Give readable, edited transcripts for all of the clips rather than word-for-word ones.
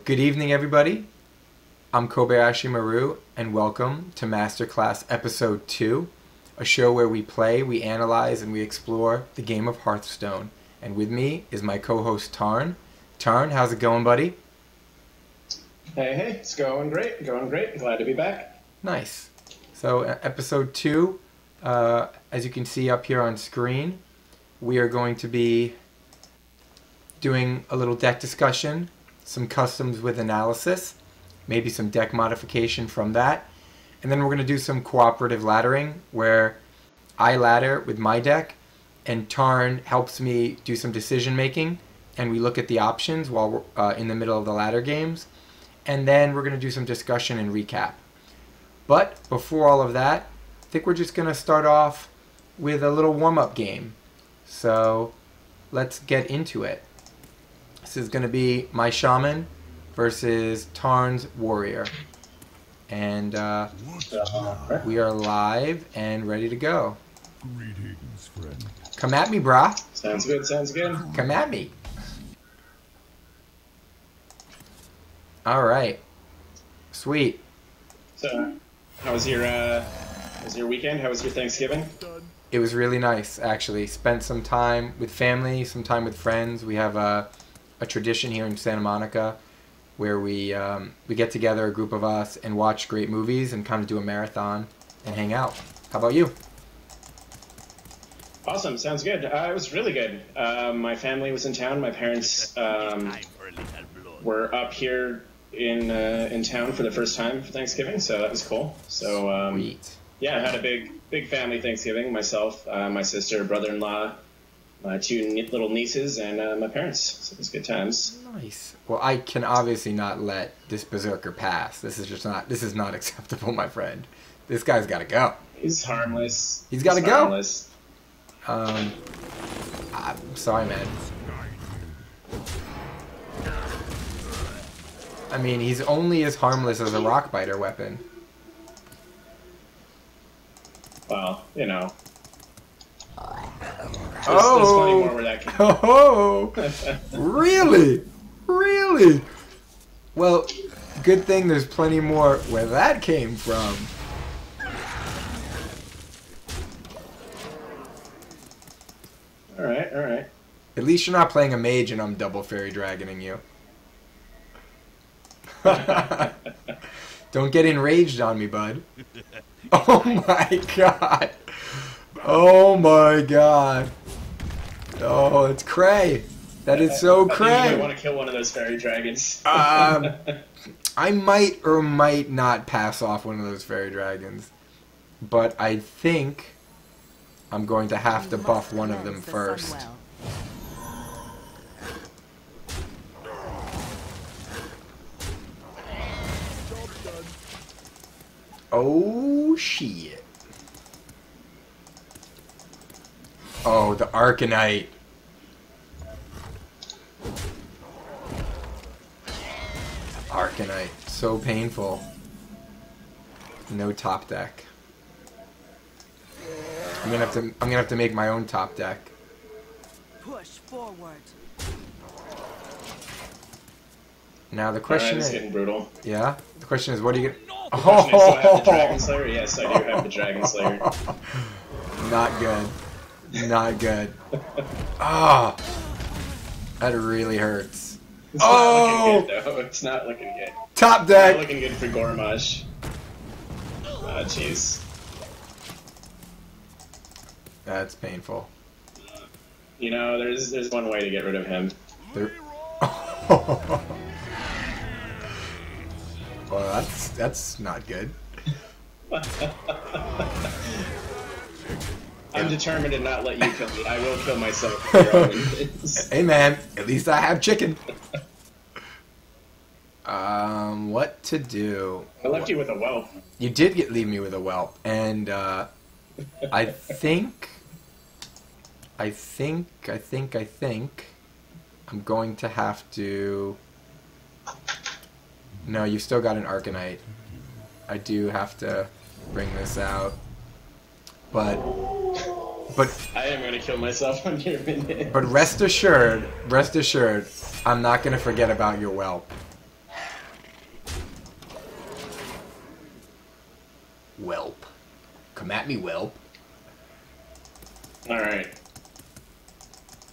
Good evening, everybody. I'm Kobayshi Maru, and welcome to Masterclass Episode 2, a show where we play, we analyze, and we explore the game of Hearthstone. And with me is my co-host Tarn. Tarn, how's it going, buddy? Hey, it's going great, Glad to be back. Nice. So, Episode 2, as you can see up here on screen, we are going to be doing a little deck discussion, some customs with analysis, maybe some deck modification from that, and then we're going to do some cooperative laddering where I ladder with my deck and Tarn helps me do some decision making, and we look at the options while we're in the middle of the ladder games, and then we're going to do some discussion and recap. But before all of that, I think we're just going to start off with a little warm-up game. So let's get into it. This is going to be my shaman versus Tarn's warrior. And we are live and ready to go. Greetings, friend. Come at me, brah. Sounds good. Come at me. Alright. Sweet. So, how was your weekend? How was your Thanksgiving? It was really nice, actually. Spent some time with family, some time with friends. We have a tradition here in Santa Monica where we get together, a group of us, and watch great movies and kind of do a marathon and hang out. How about you? Awesome, sounds good. It was really good. My family was in town. My parents were up here in town for the first time for Thanksgiving, so that was cool. So Sweet. Yeah, I had a big family Thanksgiving. Myself, my sister, brother-in-law, my two little nieces, and my parents. So it was good times. Nice. Well, I can obviously not let this berserker pass. This is not acceptable, my friend. This guy's got to go. He's harmless. He's got to go. Harmless. I'm sorry, man. I mean, he's only as harmless as a rock biter weapon. Well, you know. There's plenty more where that came from. Oh, really? Really? Well, good thing there's plenty more where that came from. Alright. At least you're not playing a mage and I'm double fairy dragoning you. Don't get enraged on me, bud. Oh my god. Oh my god. Oh, it's cray. That is so cray. I think you might want to kill one of those fairy dragons. I might or might not pass off one of those fairy dragons. But I think I'm going to have to buff one of them first. Oh, shit. Oh, the Arcanite. Arcanite. So painful. No top deck. I'm gonna have to make my own top deck. Push forward. Now the question It's is, getting brutal. yeah. The question is, what are you gonna? The question is, do I have the Dragon Slayer? Yes, I do have the Dragon Slayer. Not good. Not good. Ah, that really hurts. It's not looking good, though. It's not looking good. Top Not deck. looking good for Gormage. Ah, jeez. That's painful. You know, there's one way to get rid of him. There... Well, that's not good. I'm determined to not let you kill me. I will kill myself. Hey man, at least I have chicken. What to do? I left you with a whelp. You did leave me with a whelp, and I think I'm going to have to. No, you've still got an Arcanite. I do have to bring this out, but I am going to kill myself on your minute. But rest assured, I'm not going to forget about your whelp. Whelp. Come at me, whelp. Alright.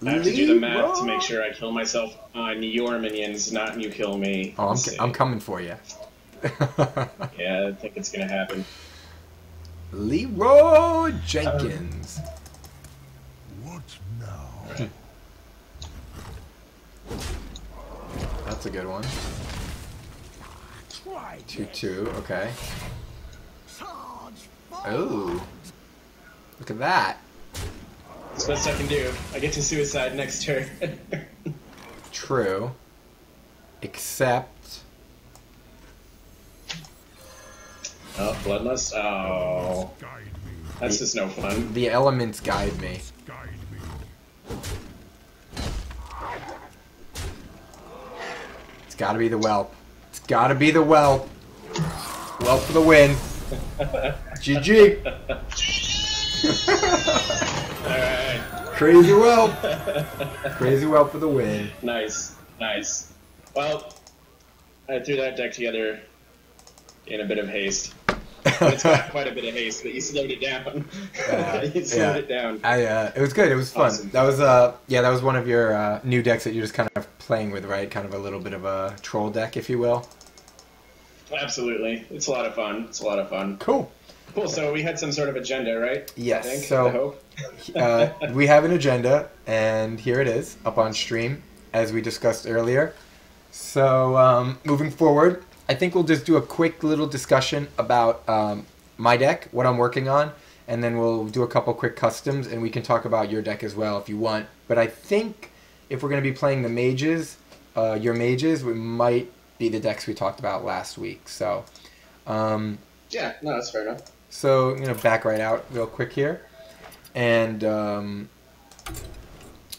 I have to do the math to make sure I kill myself on your minions, not you kill me. Oh, I'm coming for you. Yeah, I think it's gonna happen. Leroy Jenkins. What now? That's a good one. 2-2, okay. Oh, look at that. That's the best I can do. I get to suicide next turn. True. Except... Oh, Bloodlust? Oh. Guide me. That's just no fun. the elements guide me. Guide me. It's gotta be the whelp. It's gotta be the whelp. Whelp for the win. GG. Alright. Crazy whelp. Crazy whelp for the win. Nice. Nice. Well, I threw that deck together in a bit of haste. It's got quite a bit of haste, but you slowed it down. You slowed it down. It was good. It was fun. Awesome. That was that was one of your new decks that you're just kind of playing with, right? Kind of a little bit of a troll deck, if you will. Absolutely. It's a lot of fun. It's a lot of fun. Cool. Cool. So we had some sort of agenda, right? Yes. I think. So I hope. we have an agenda, and here it is up on stream, as we discussed earlier. So moving forward, I think we'll just do a quick little discussion about my deck, what I'm working on, and then we'll do a couple quick customs, and we can talk about your deck as well if you want. But I think if we're going to be playing the mages, your mages, we might be the decks we talked about last week. So, Yeah, no, that's fair enough. so I'm going to back right out real quick here. And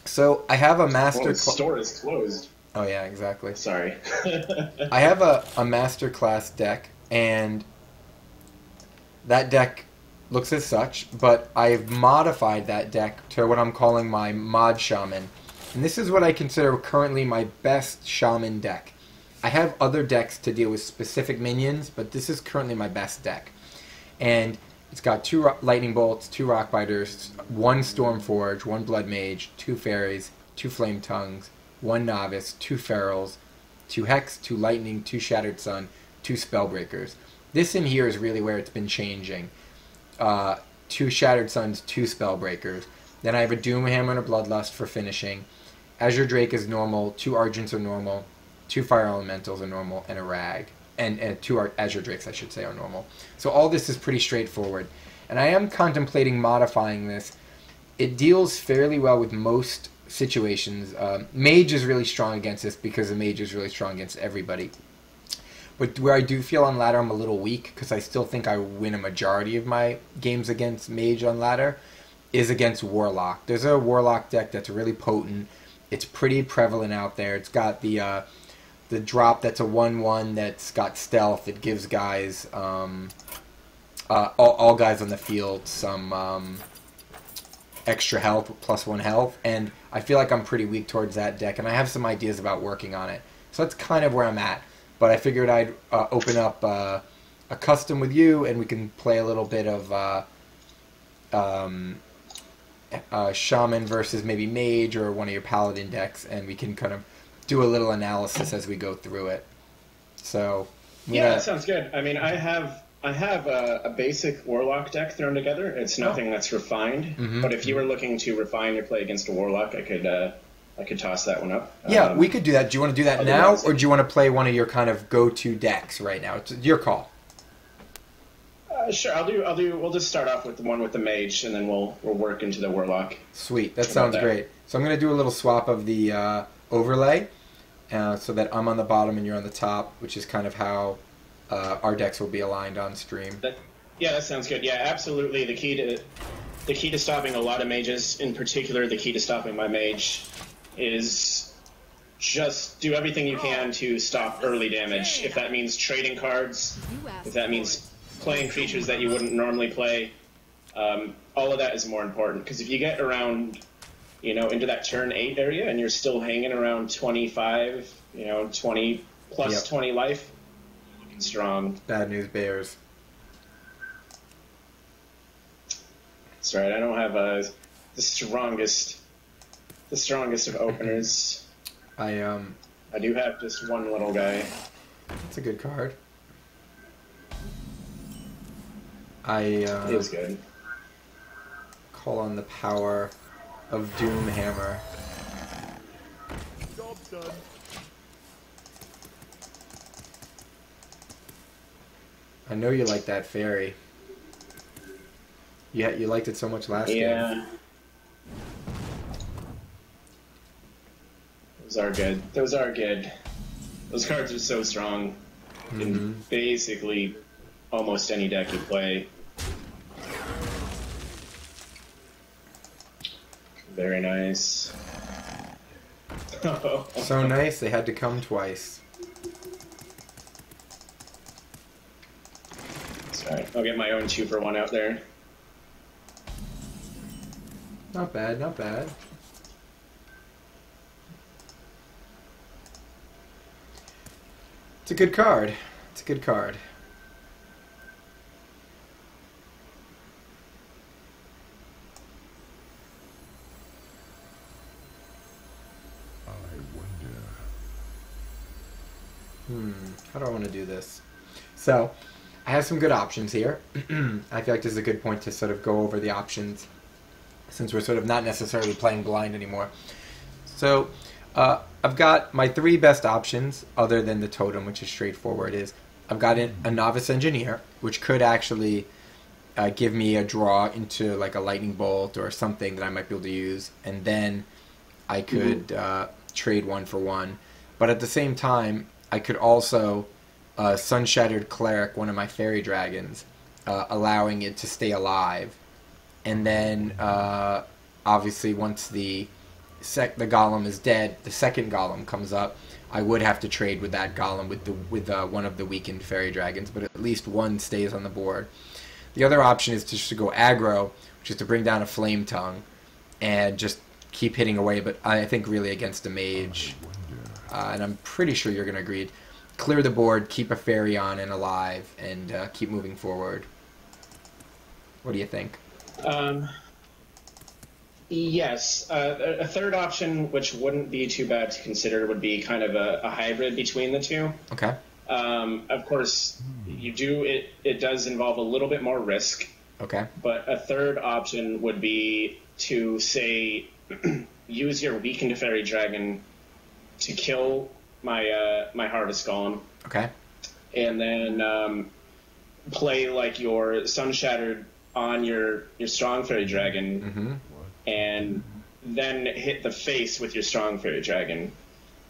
so I have a master... Well, the store is closed. Oh, yeah, exactly. Sorry. I have a master class deck, and that deck looks as such, but I've modified that deck to what I'm calling my mod shaman. And this is what I consider currently my best shaman deck. I have other decks to deal with specific minions, but this is currently my best deck. And it's got 2 lightning bolts, 2 rock biters, 1 stormforge, 1 blood mage, 2 fairies, 2 flame tongues, 1 novice, 2 ferals, 2 hex, 2 lightning, 2 shattered sun, 2 spellbreakers. This in here is really where it's been changing. 2 shattered suns, 2 spellbreakers. Then I have a doom hammer and a bloodlust for finishing. Azure Drake is normal, 2 argents are normal, 2 fire elementals are normal, and a rag. And 2 Azure Drakes, I should say, are normal. So all this is pretty straightforward. And I am contemplating modifying this. It deals fairly well with most situations. Mage is really strong against this because the mage is really strong against everybody. But where I do feel on ladder I'm a little weak, because I still think I win a majority of my games against mage on ladder, is against Warlock. There's a Warlock deck that's really potent. It's pretty prevalent out there. It's got the drop that's a 1/1 that's got stealth. It gives guys, all guys on the field, some extra health, +1 health. And I feel like I'm pretty weak towards that deck, and I have some ideas about working on it. So that's kind of where I'm at. But I figured I'd open up a custom with you, and we can play a little bit of shaman versus maybe mage or one of your paladin decks, and we can kind of do a little analysis as we go through it. So yeah, that sounds good. I mean, I have a basic Warlock deck thrown together. It's nothing that's refined, but if you were looking to refine your play against a Warlock, I could toss that one up. Yeah, we could do that. Do you want to do that now, or do you want to play one of your kind of go-to decks right now? It's your call. Sure, I'll do. We'll just start off with the one with the mage, and then we'll work into the Warlock. Sweet, that sounds great. So I'm going to do a little swap of the overlay, so that I'm on the bottom and you're on the top, which is kind of how our decks will be aligned on stream. Yeah, that sounds good. Yeah, absolutely. The key to stopping a lot of mages, in particular, the key to stopping my mage, is just do everything you can to stop early damage. If that means trading cards, if that means playing creatures that you wouldn't normally play, all of that is more important. Because if you get around, into that turn 8 area and you're still hanging around 25, 20 plus 20 life, looking strong. Bad news bears. That's right. I don't have the strongest of openers. I do have just one little guy. That's a good card. It is good. Call on the power of Doomhammer. Job done. I know you like that fairy. Yeah, you liked it so much last game. Yeah. Those are good. Those are good. Those cards are so strong in basically almost any deck you play. Very nice. So nice, they had to come twice. Sorry, I'll get my own 2-for-1 out there. Not bad, not bad. It's a good card. It's a good card. I wonder. How do I want to do this? So, I have some good options here. I feel like this is a good point to sort of go over the options, since we're sort of not necessarily playing blind anymore. So, I've got my 3 best options, other than the totem, which is straightforward, is I've got a Novice Engineer, which could actually give me a draw into like a Lightning Bolt or something that I might be able to use, and then I could trade 1 for 1. But at the same time, I could also Sun Shattered Cleric, one of my fairy dragons, allowing it to stay alive. And then, obviously, once the golem is dead, the second golem comes up. I would have to trade with that golem with one of the weakened fairy dragons, but at least one stays on the board. The other option is just to go aggro, which is to bring down a Flame Tongue and just keep hitting away, but I think really against a mage. And I'm pretty sure you're going to agree. Clear the board, keep a fairy on and alive, and keep moving forward. What do you think? Yes. A third option, which wouldn't be too bad to consider, would be kind of a hybrid between the two. Okay. Of course, it does involve a little bit more risk. Okay. But a third option would be to, say, use your weakened fairy dragon to kill my Harvest Golem. Okay. And then play like your Sun Shattered on your strong fairy dragon, and then hit the face with your strong fairy dragon.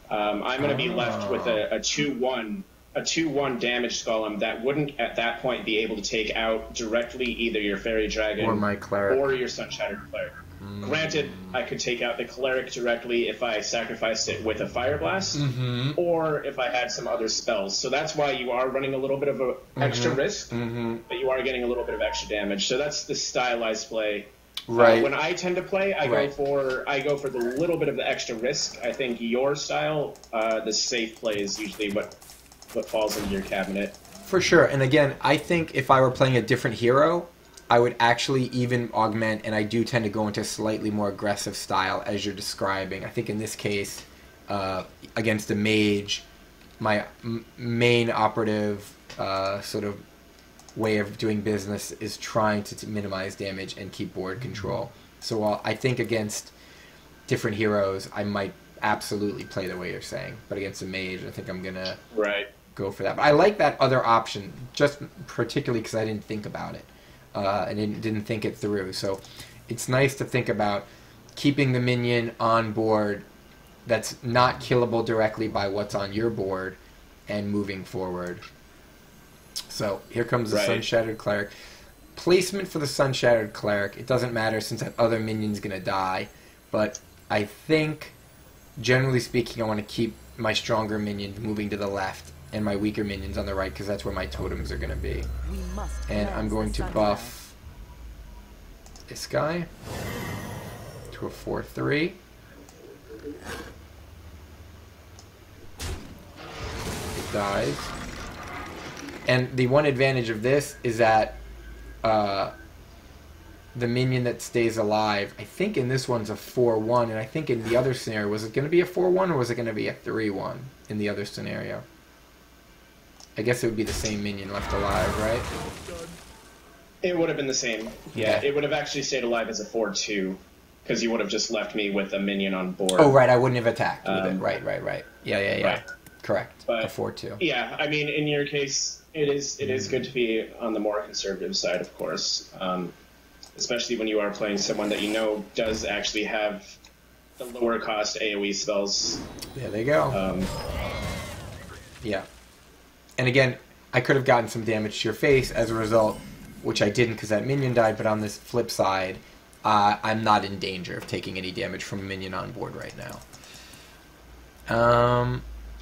I'm going to be left with a 2/1 damaged golem that wouldn't at that point be able to take out directly either your fairy dragon or my cleric or your Sun Shattered cleric. Granted, I could take out the cleric directly if I sacrificed it with a Fire Blast, or if I had some other spells. So that's why you are running a little bit of a extra risk, but you are getting a little bit of extra damage. So that's the stylized play. Right. When I tend to play, I go for the little bit of the extra risk. I think your style, the safe play, is usually what falls into your cabinet. For sure. And again, I think if I were playing a different hero, I would actually even augment, and I do tend to go into a slightly more aggressive style as you're describing. I think in this case, against a mage, my main operative sort of way of doing business is trying to minimize damage and keep board control. So while I think against different heroes, I might absolutely play the way you're saying. But against a mage, I think I'm going to go for that. But I like that other option, just particularly because I didn't think about it. And didn't think it through. So it's nice to think about keeping the minion on board that's not killable directly by what's on your board and moving forward. So here comes the Sun Shattered Cleric. Placement for the Sun Shattered Cleric, it doesn't matter since that other minion's going to die. But I think, generally speaking, I want to keep my stronger minion moving to the left and my weaker minions on the right, because that's where my totems are going to be. And I'm going to buff this guy to a 4/3. It dies. And the one advantage of this is that the minion that stays alive. I think in this one's a 4-1, and I think in the other scenario, was it going to be a 4-1 or was it going to be a 3-1 in the other scenario? I guess it would be the same minion left alive, right? It would have been the same. Yeah, it would have actually stayed alive as a 4-2, because you would have just left me with a minion on board. Oh, right, I wouldn't have attacked with it. Right. Yeah. Right. Correct. But, a 4-2. Yeah, I mean, in your case, it is good to be on the more conservative side, of course. Especially when you are playing someone that you know does actually have the lower cost AoE spells. There they go. Yeah. And again, I could have gotten some damage to your face as a result, which I didn't because that minion died, but on this flip side, I'm not in danger of taking any damage from a minion on board right now.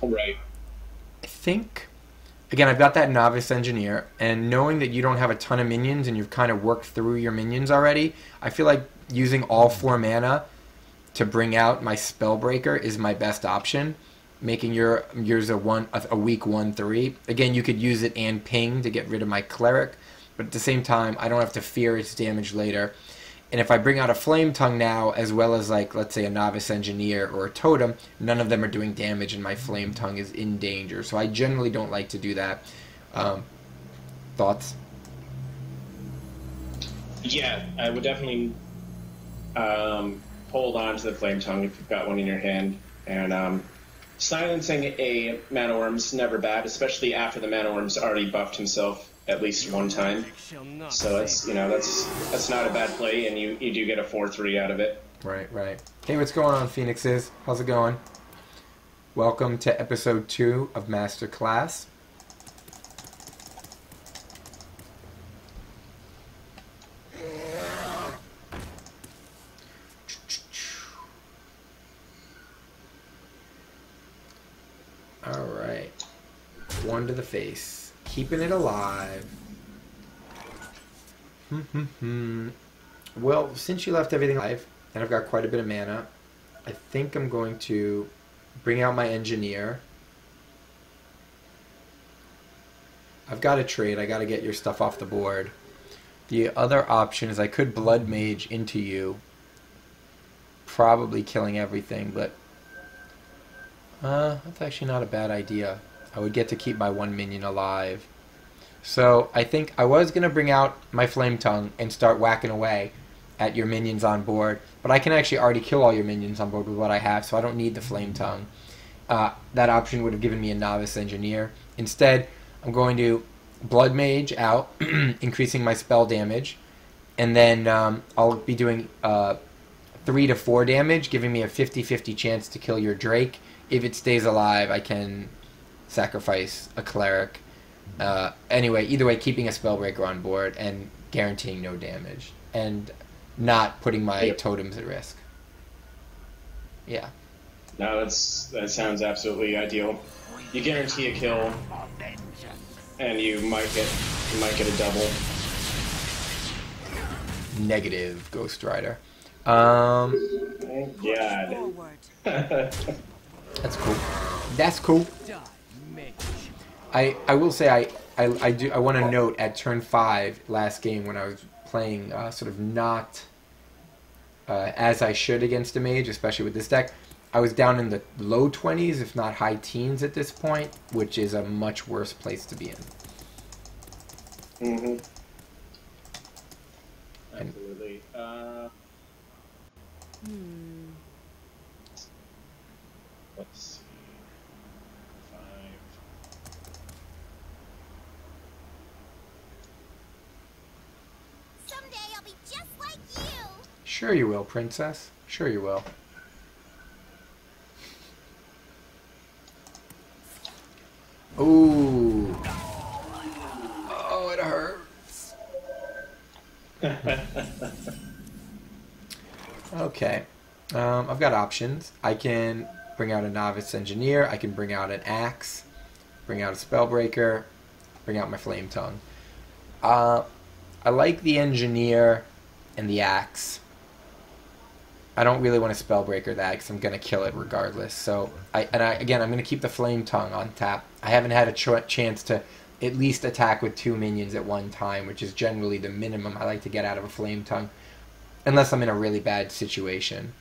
Right. I think... Again, I've got that Novice Engineer, and knowing that you don't have a ton of minions and you've kind of worked through your minions already, I feel like using all 4 mana to bring out my Spellbreaker is my best option, making yours a weak 1/3. Again, you could use it and ping to get rid of my Cleric, but at the same time, I don't have to fear its damage later. And if I bring out a Flame Tongue now, as well as, like, let's say a Novice Engineer or a Totem, none of them are doing damage and my Flame Tongue is in danger. So I generally don't like to do that. Thoughts? Yeah, I would definitely hold on to the Flame Tongue if you've got one in your hand. And silencing a Mana Worm's never bad, especially after the Mana Worm's already buffed himself at least one time. So that's not a bad play, and you do get a 4-3 out of it. Right. Hey, what's going on, Phoenixes? How's it going? Welcome to episode 2 of Master Class. Alright. 1 to the face. Keeping it alive. Well, since you left everything alive, and I've got quite a bit of mana, I think I'm going to bring out my Engineer. I've got to trade. I got to get your stuff off the board. The other option is I could Blood Mage into you, probably killing everything, but that's actually not a bad idea. I would get to keep my 1 minion alive. So I think I was going to bring out my Flame Tongue and start whacking away at your minions on board, but I can actually already kill all your minions on board with what I have, so I don't need the Flame Tongue. That option would have given me a Novice Engineer. Instead, I'm going to Blood Mage out, increasing my spell damage, and then I'll be doing 3 to 4 damage, giving me a 50-50 chance to kill your Drake. If it stays alive, I can sacrifice a Cleric. Anyway, either way, keeping a Spellbreaker on board and guaranteeing no damage. And not putting my totems at risk. Yeah. No, that sounds absolutely ideal. You guarantee a kill, and you might get a double. Negative, Ghost Rider. Thank God. That's cool. That's cool. I will say I want to note at turn 5 last game when I was playing sort of not as I should against a mage, especially with this deck, I was down in the low 20s, if not high teens at this point, which is a much worse place to be in. Mm-hmm. Absolutely. Let's see. 5. Someday I'll be just like you. Sure you will, princess. Sure you will. Ooh. Oh, it hurts. Okay. I've got options. I can bring out a Novice Engineer. I can bring out an Axe. Bring out a Spellbreaker. Bring out my Flame Tongue. I like the Engineer and the Axe. I don't really want to Spellbreaker that because I'm going to kill it regardless. So, again, I'm going to keep the Flame Tongue on tap. I haven't had a chance to at least attack with 2 minions at one time, which is generally the minimum I like to get out of a Flame Tongue. unless I'm in a really bad situation.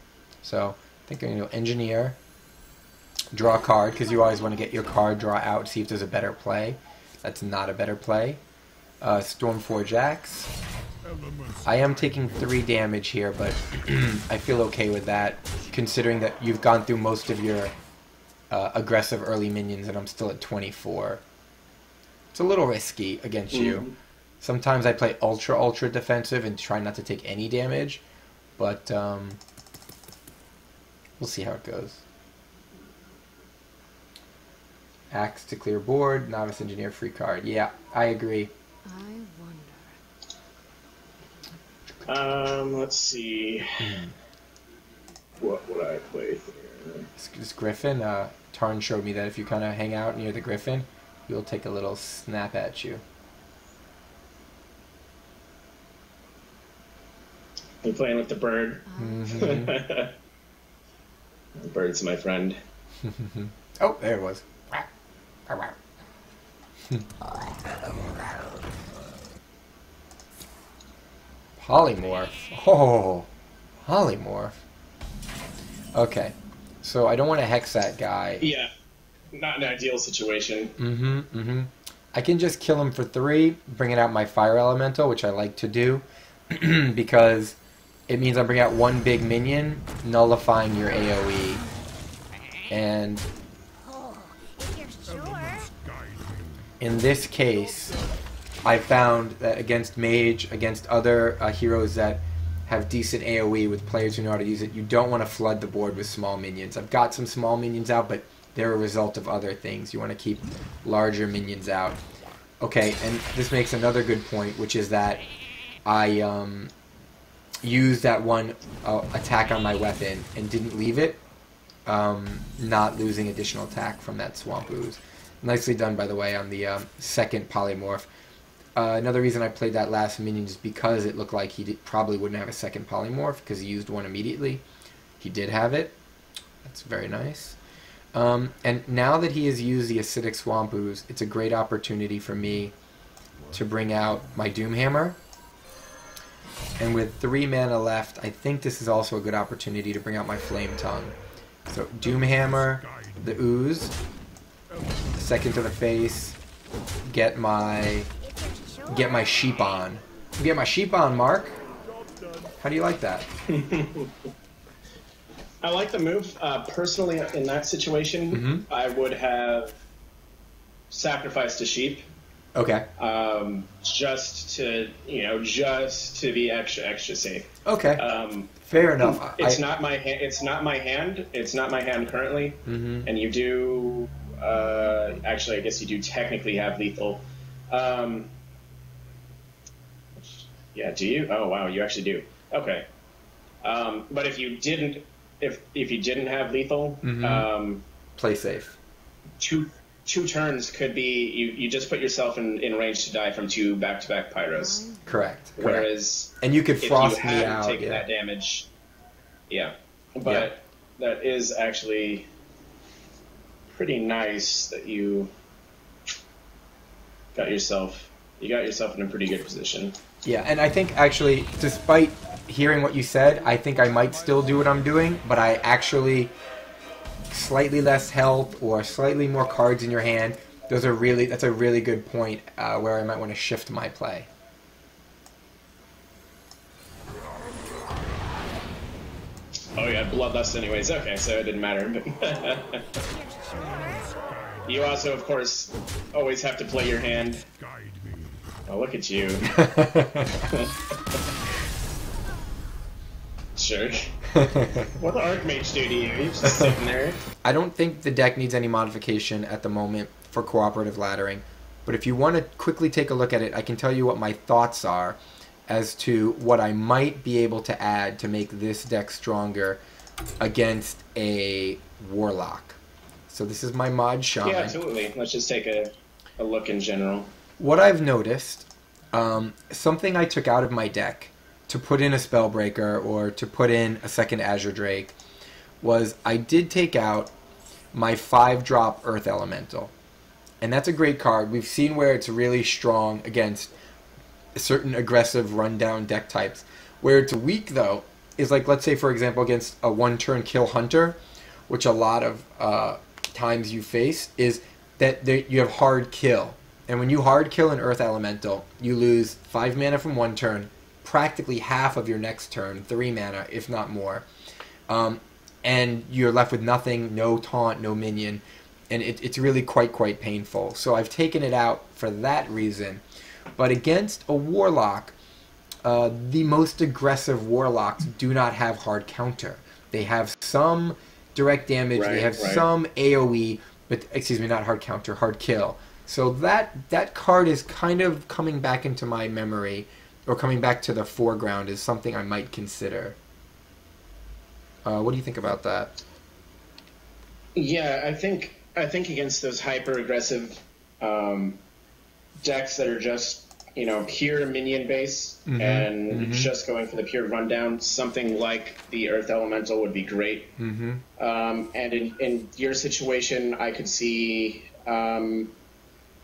So I think I'm going to go Engineer, draw a card, because you always want to get your card draw out, see if there's a better play. That's not a better play. Stormforge Axe. I am taking 3 damage here, but I feel okay with that, considering that you've gone through most of your aggressive early minions and I'm still at 24. It's a little risky against you. Sometimes I play ultra defensive and try not to take any damage, but we'll see how it goes. Axe to clear board, Novice Engineer free card. Yeah, I agree. I wonder. Let's see. What would I play here? This Griffin, Tarn showed me that if you kind of hang out near the Griffin, he'll take a little snap at you. You playing with the bird? Mm-hmm. The bird's my friend. Oh, there it was. Polymorph. Oh, polymorph. Okay, so I don't want to hex that guy. Yeah, not an ideal situation. I can just kill him for 3, bringing out my fire elemental, which I like to do, because it means I'm bringing out 1 big minion, nullifying your AoE. And If you're sure. in this case, I found that against Mage, against other heroes that have decent AoE with players who know how to use it, you don't want to flood the board with small minions. I've got some small minions out, but they're a result of other things. You want to keep larger minions out. Okay, and this makes another good point, which is that I used that 1 attack on my weapon and didn't leave it, not losing additional attack from that Swamp Ooze. Nicely done, by the way, on the second polymorph. Another reason I played that last minion is because it looked like he probably wouldn't have a second polymorph because he used 1 immediately. He did have it. That's very nice. And now that he has used the Acidic Swamp Ooze, it's a great opportunity for me to bring out my Doomhammer. And with 3 mana left, I think this is also a good opportunity to bring out my Flame Tongue. So Doomhammer, the Ooze, second to the face, get my sheep on. Get my sheep on, Mark. How do you like that? I like the move. Personally, in that situation, I would have sacrificed a sheep. Okay. Just to be extra safe. Okay. Fair enough. It's not my hand. It's not my hand. It's not my hand currently. And you do. Actually, I guess you do technically have lethal. Yeah. Do you? Oh wow, you actually do. Okay. But if you didn't, if you didn't have lethal, play safe. Two turns could be you just put yourself in range to die from 2 back-to-back pyros. Correct. Whereas and you could frost if you me hadn't out. taken that damage, but that is actually pretty nice that you got yourself in a pretty good position. Yeah, and I think actually, despite hearing what you said, I think I might still do what I'm doing, but I actually slightly less health or slightly more cards in your hand. That's a really good point where I might want to shift my play. Oh yeah, bloodlust anyways. Okay, so it didn't matter. You also, of course, always have to play your hand. Oh, look at you. Jerk. What the Archmage do to you? He's just sitting there. I don't think the deck needs any modification at the moment for cooperative laddering, but if you want to quickly take a look at it, I can tell you what my thoughts are as to what I might be able to add to make this deck stronger against a Warlock. So this is my Mod Shaman. Yeah, absolutely. Let's just take a look in general. What I've noticed, something I took out of my deck to put in a Spellbreaker or to put in a second Azure Drake was I did take out my 5-drop Earth Elemental. And that's a great card. We've seen where it's really strong against certain aggressive rundown deck types. Where it's weak, though, is like, let's say, for example, against a one-turn kill hunter, which a lot of times you face, is that you have hard kill. And when you hard kill an Earth Elemental, you lose 5 mana from one turn, practically half of your next turn, 3 mana, if not more. And you're left with nothing, no taunt, no minion, and it's really quite painful. So I've taken it out for that reason. But against a Warlock, the most aggressive Warlocks do not have hard counter. They have some direct damage, they have some AoE, but, excuse me, not hard counter, hard kill. So that card is kind of coming back into my memory, or coming back to the foreground as something I might consider. What do you think about that? Yeah, I think against those hyper aggressive decks that are just, you know, pure minion base and just going for the pure rundown, something like the Earth Elemental would be great. And in your situation, I could see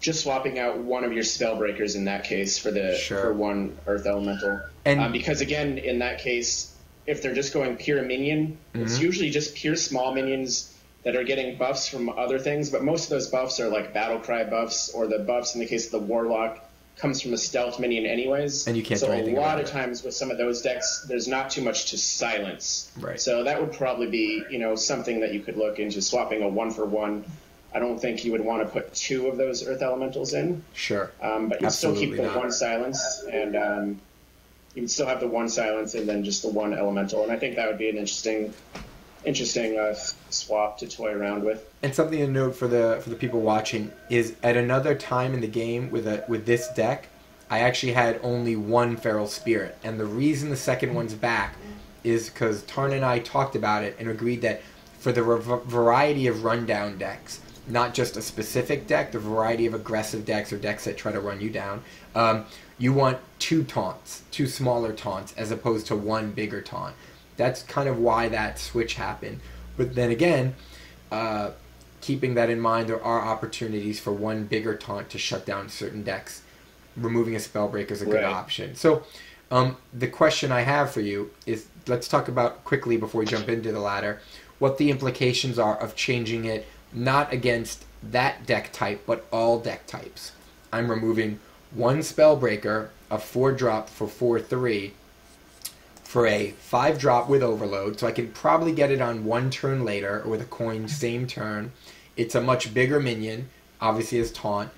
just swapping out one of your Spellbreakers in that case for one Earth Elemental. And because again, in that case, if they're just going pure minion, it's usually just pure small minions that are getting buffs from other things, but most of those buffs are like Battlecry buffs, or the buffs in the case of the Warlock comes from a stealth minion anyways. And you can't do anything about it. So a lot of times with some of those decks, there's not too much to silence. Right. So that would probably be, you know, something that you could look into, swapping a 1-for-1. I don't think you would want to put 2 of those Earth Elementals in. Sure. But you'd still keep the 1 silence, and you would still have the 1 silence and then just the 1 Elemental. And I think that would be an interesting swap to toy around with. And something to note for the people watching is, at another time in the game with this deck, I actually had only 1 Feral Spirit, and the reason the second one's back is because Tarn and I talked about it and agreed that for the variety of rundown decks, not just a specific deck, the variety of aggressive decks or decks that try to run you down, you want 2 taunts, 2 smaller taunts, as opposed to 1 bigger taunt. That's kind of why that switch happened. But then again, keeping that in mind, there are opportunities for 1 bigger taunt to shut down certain decks. Removing a Spellbreaker is a good option. So the question I have for you is, let's talk about quickly before we jump into the ladder, what the implications are of changing it not against that deck type, but all deck types. I'm removing 1 Spellbreaker, a 4-drop for 4/3, for a 5-drop with Overload, so I can probably get it on 1 turn later, or with a coin same turn. It's a much bigger minion, obviously as taunt,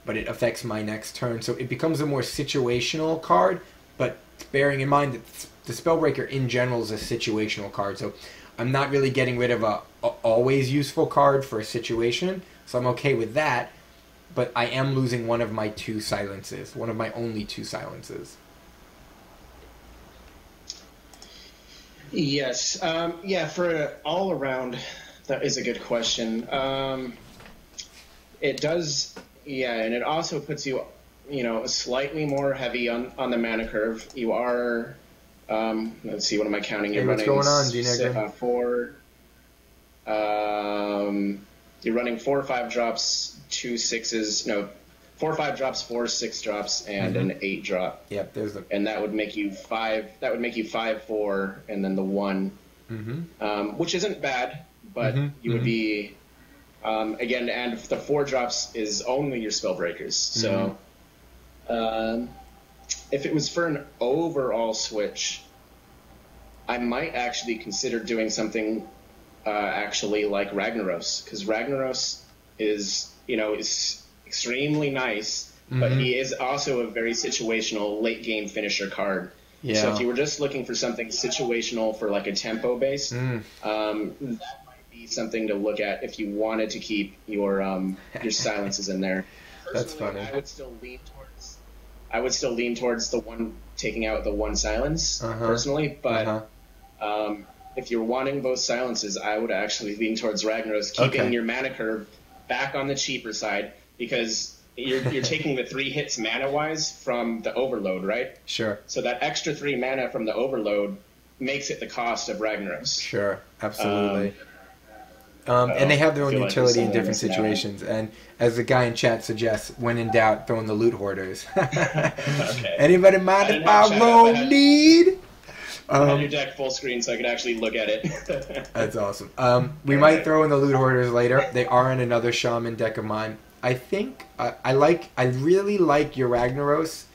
but it affects my next turn, so it becomes a more situational card, but bearing in mind that the Spellbreaker in general is a situational card, so I'm not really getting rid of a always useful card for a situation, so I'm okay with that, but I am losing one of my 2 silences, one of my only 2 silences. Yes. Yeah, for all around, that is a good question. It does, yeah, and it also puts you, you know, slightly more heavy on the mana curve. You are, let's see, what am I counting? You're what's going on, D-Negger? 4, you're running 4 or 5 drops, 2 6s, no, 4 or 5 drops, 4 6 drops, and an 8 drop. Yep, there's the. And that would make you 5. That would make you 5/4, and then the 1, which isn't bad, but you would be again. And the 4 drops is only your Spellbreakers. So, if it was for an overall switch, I might actually consider doing something actually like Ragnaros, because Ragnaros is, you know, is extremely nice, but he is also a very situational late game finisher card. Yeah. So if you were just looking for something situational for like a tempo base, that might be something to look at if you wanted to keep your silences in there. That's funny. I would still lean towards the one taking out the 1 silence personally, but if you're wanting both silences, I would actually lean towards Ragnaros, keeping your mana curve back on the cheaper side, because you're taking the 3 hits mana-wise from the Overload, right? Sure. So that extra 3 mana from the Overload makes it the cost of Ragnaros. Sure, absolutely. And they have their own utility in different situations. And as the guy in chat suggests, when in doubt, throw in the Loot Hoarders. Okay. Anybody mind if I roll lead? I had your deck full screen so I could actually look at it. That's awesome. We might throw in the Loot Hoarders later. They are in another Shaman deck of mine. I think I really like your Ragnaros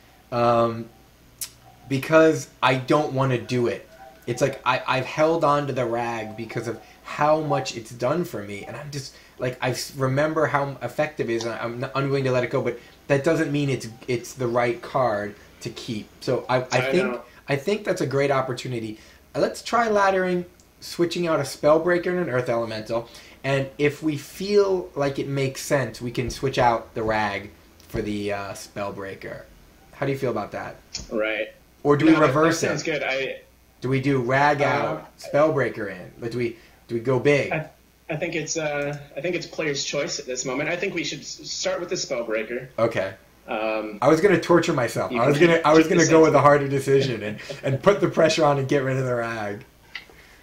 because I don't want to do it. It's like I've held on to the Rag because of how much it's done for me, and I'm just like I remember how effective it is, and I'm unwilling to let it go. But that doesn't mean it's the right card to keep. So I think that's a great opportunity. Let's try laddering, switching out a Spellbreaker and an Earth Elemental, and if we feel like it makes sense, we can switch out the Rag for the Spellbreaker. How do you feel about that? Right. Or do we reverse that it? Sounds good. Do we do Rag out, Spellbreaker in? But do we go big? I think it's player's choice at this moment. I think we should start with the Spellbreaker. Okay. I was gonna torture myself. I was gonna go with a harder decision and put the pressure on and get rid of the Rag.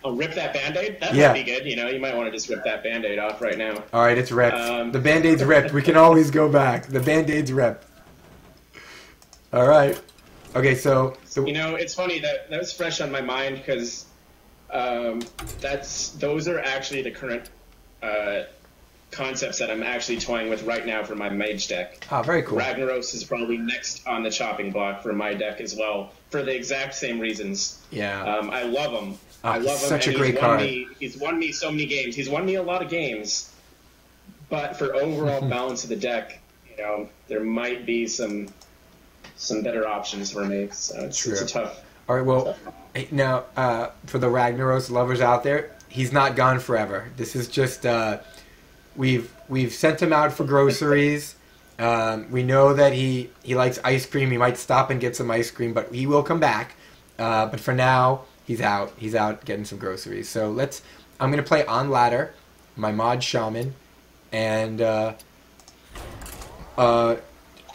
Oh, rip that Band-Aid? That might be good. You might want to just rip that Band-Aid off right now. All right, it's ripped. The Band-Aid's ripped. We can always go back. The Band-Aid's ripped. All right. Okay, so it's funny that was fresh on my mind because those are actually the current concepts that I'm actually toying with right now for my mage deck. Ah, very cool. Ragnaros is probably next on the chopping block for my deck as well, for the exact same reasons. Yeah. I love him. I love him. Such a and great card. He's won me so many games. He's won me a lot of games. But for overall balance of the deck, there might be some better options for me. So it's a tough. All right. Well, now for the Ragnaros lovers out there, he's not gone forever. This is just we've sent him out for groceries. We know that he likes ice cream. He might stop and get some ice cream, but he will come back. But for now, he's out. He's out getting some groceries. So I'm going to play on ladder, my mod shaman, and I'm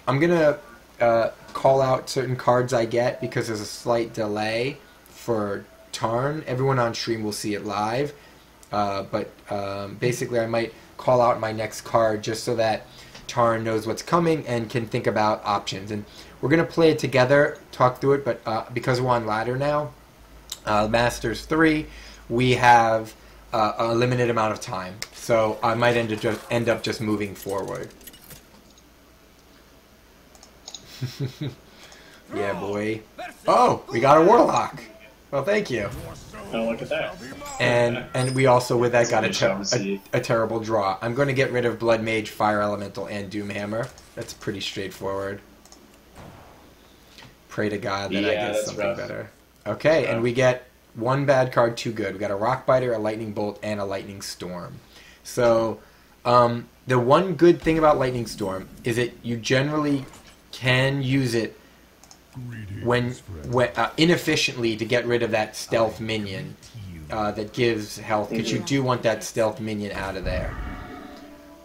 going to call out certain cards I get because there's a slight delay for Tarn. Everyone on stream will see it live. But basically, I might call out my next card just so that Tarn knows what's coming and can think about options. And we're going to play it together, talk through it, but because we're on ladder now, Masters 3, we have a limited amount of time. So I might end up just moving forward. Yeah, boy. Oh, we got a Warlock. Well, thank you. Oh, look at that. And we also, with that, got a terrible draw. I'm going to get rid of Blood Mage, Fire Elemental, and Doomhammer. That's pretty straightforward. Pray to God that I get something better. Okay, and we get one bad card, two good. We got a Rockbiter, a Lightning Bolt, and a Lightning Storm. So, the one good thing about Lightning Storm is that you generally can use it when inefficiently to get rid of that stealth minion that gives health, because you do want that stealth minion out of there.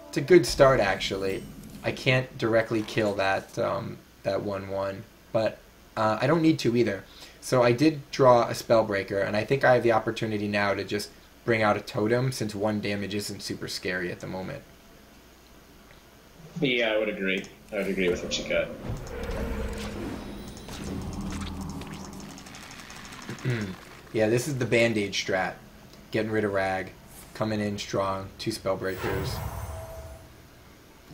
It's a good start, actually. I can't directly kill that 1/1, but I don't need to either. So I did draw a Spellbreaker, and I think I have the opportunity now to just bring out a Totem, since 1 damage isn't super scary at the moment. Yeah, I would agree. I would agree with what you got. Yeah, this is the Band-Aid strat. Getting rid of Rag. Coming in strong. 2 Spellbreakers.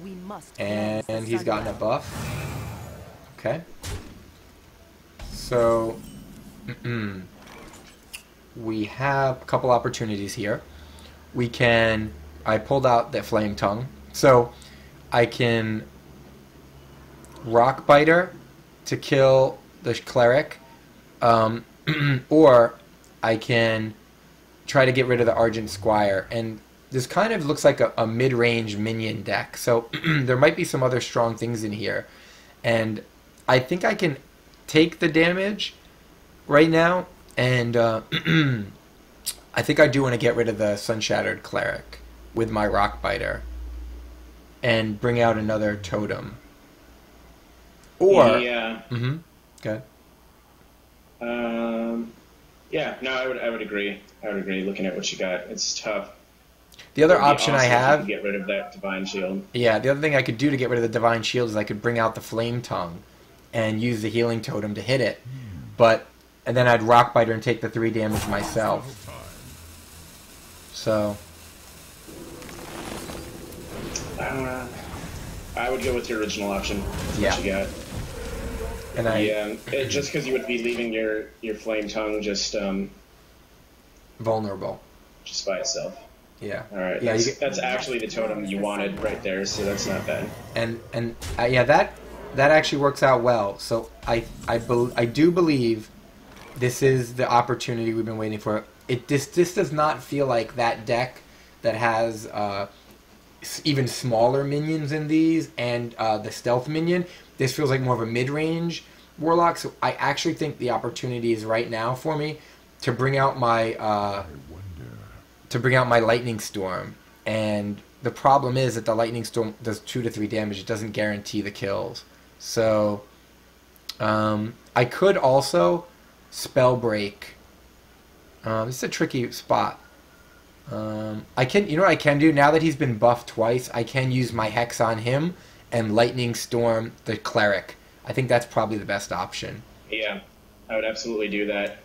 We must and he's gotten a buff. Okay. So, we have a couple opportunities here. We can... I pulled out the Flame Tongue. So, I can Rockbiter to kill the Cleric. Or I can try to get rid of the Argent Squire. And this kind of looks like a mid-range minion deck. So there might be some other strong things in here. And I think I can take the damage right now. And I think I do want to get rid of the Sun-Shattered Cleric with my Rockbiter. And bring out another Totem. Or... Yeah. Okay. Yeah, no, I would agree. I would agree. Looking at what you got, it's tough. The other option I have... get rid of that Divine Shield. Yeah, the other thing I could do to get rid of the Divine Shield is I could bring out the Flame Tongue and use the Healing Totem to hit it. But and then I'd Rock Biter and take the 3 damage myself. So I would go with your original option. That's yeah. what you got. And just because you would be leaving your Flame Tongue just vulnerable. Just by itself. Yeah. All right. Yeah, that's actually the totem you wanted right there, so that's not bad. And yeah, that actually works out well. So I do believe this is the opportunity we've been waiting for. This does not feel like that deck that has even smaller minions in these and the stealth minion. This feels like more of a mid-range Warlock. So I actually think the opportunity is right now for me to bring out my Lightning Storm. And the problem is that the Lightning Storm does 2 to 3 damage. It doesn't guarantee the kills. So I could also Spell Break. This is a tricky spot. I can, you know what I can do now that he's been buffed twice? I can use my Hex on him and Lightning Storm the Cleric. I think that's probably the best option. Yeah, I would absolutely do that.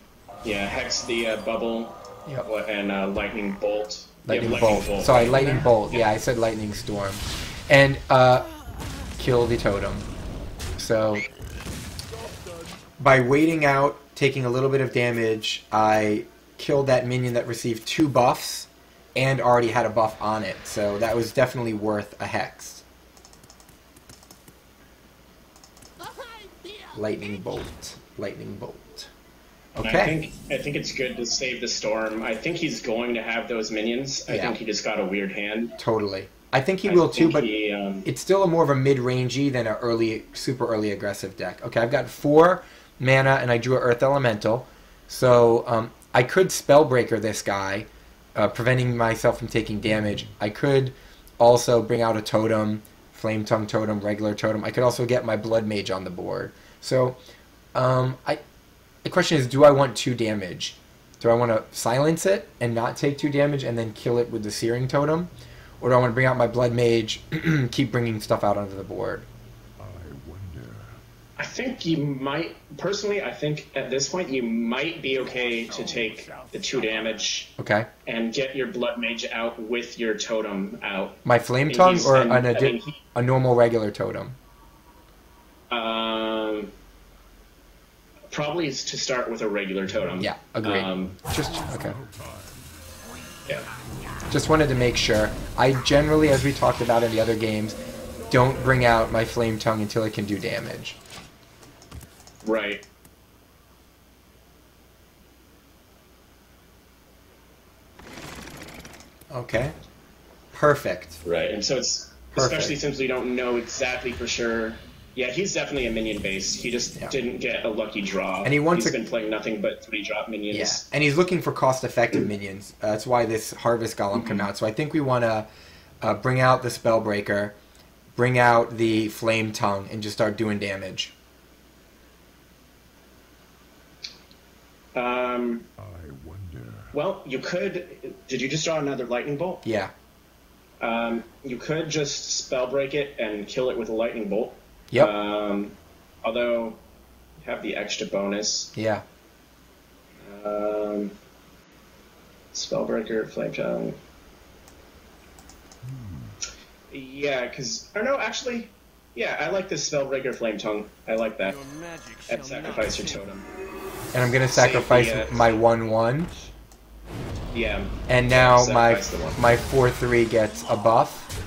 Yeah, Hex the Bubble. Yep. And Lightning Bolt. Lightning Bolt. Sorry, Lightning Bolt. Yeah, I said Lightning Storm. And kill the totem. So by waiting out, taking a little bit of damage, I killed that minion that received 2 buffs and already had a buff on it. So that was definitely worth a Hex. Lightning Bolt. Lightning Bolt. Okay. I think it's good to save the Storm. I think he's going to have those minions. I think he just got a weird hand. Totally. I think he will too, but it's still more of a mid-rangey than a super early aggressive deck. Okay, I've got 4 mana and I drew an Earth Elemental. So I could Spellbreaker this guy, preventing myself from taking damage. I could also bring out a totem, Flame Tongue totem, regular totem. I could also get my Blood Mage on the board. So the question is, do I want 2 damage? Do I want to silence it and not take 2 damage and then kill it with the Searing Totem? Or do I want to bring out my Blood Mage, keep bringing stuff out onto the board? I wonder. I think you might, personally, I think at this point you might be okay to take the 2 damage. Okay. And get your Blood Mage out with your totem out. My Flame Tongue or a normal regular totem? Probably is to start with a regular totem. Yeah, agreed. Okay. Yeah. Just wanted to make sure. I generally, as we talked about in the other games, don't bring out my Flame Tongue until it can do damage. Right. Okay. Perfect. Right, and so it's especially since we don't know exactly for sure. Yeah, he's definitely a minion base. He just didn't get a lucky draw. And he's been playing nothing but 3-drop minions. Yeah, and he's looking for cost-effective minions. That's why this Harvest Golem came out. So I think we want to bring out the Spellbreaker, bring out the Flame Tongue, and just start doing damage. I wonder. Well, you could... Did you just draw another Lightning Bolt? Yeah. You could just Spellbreak it and kill it with a Lightning Bolt. Yep. Although, have the extra bonus. Yeah. Spellbreaker, Flame Tongue. Yeah, because... Or no, actually... Yeah, I like this Spellbreaker, Flame Tongue. I like that. And sacrifice your totem. And I'm going to sacrifice my 1/1. Yeah. And now my 4/3 gets a buff.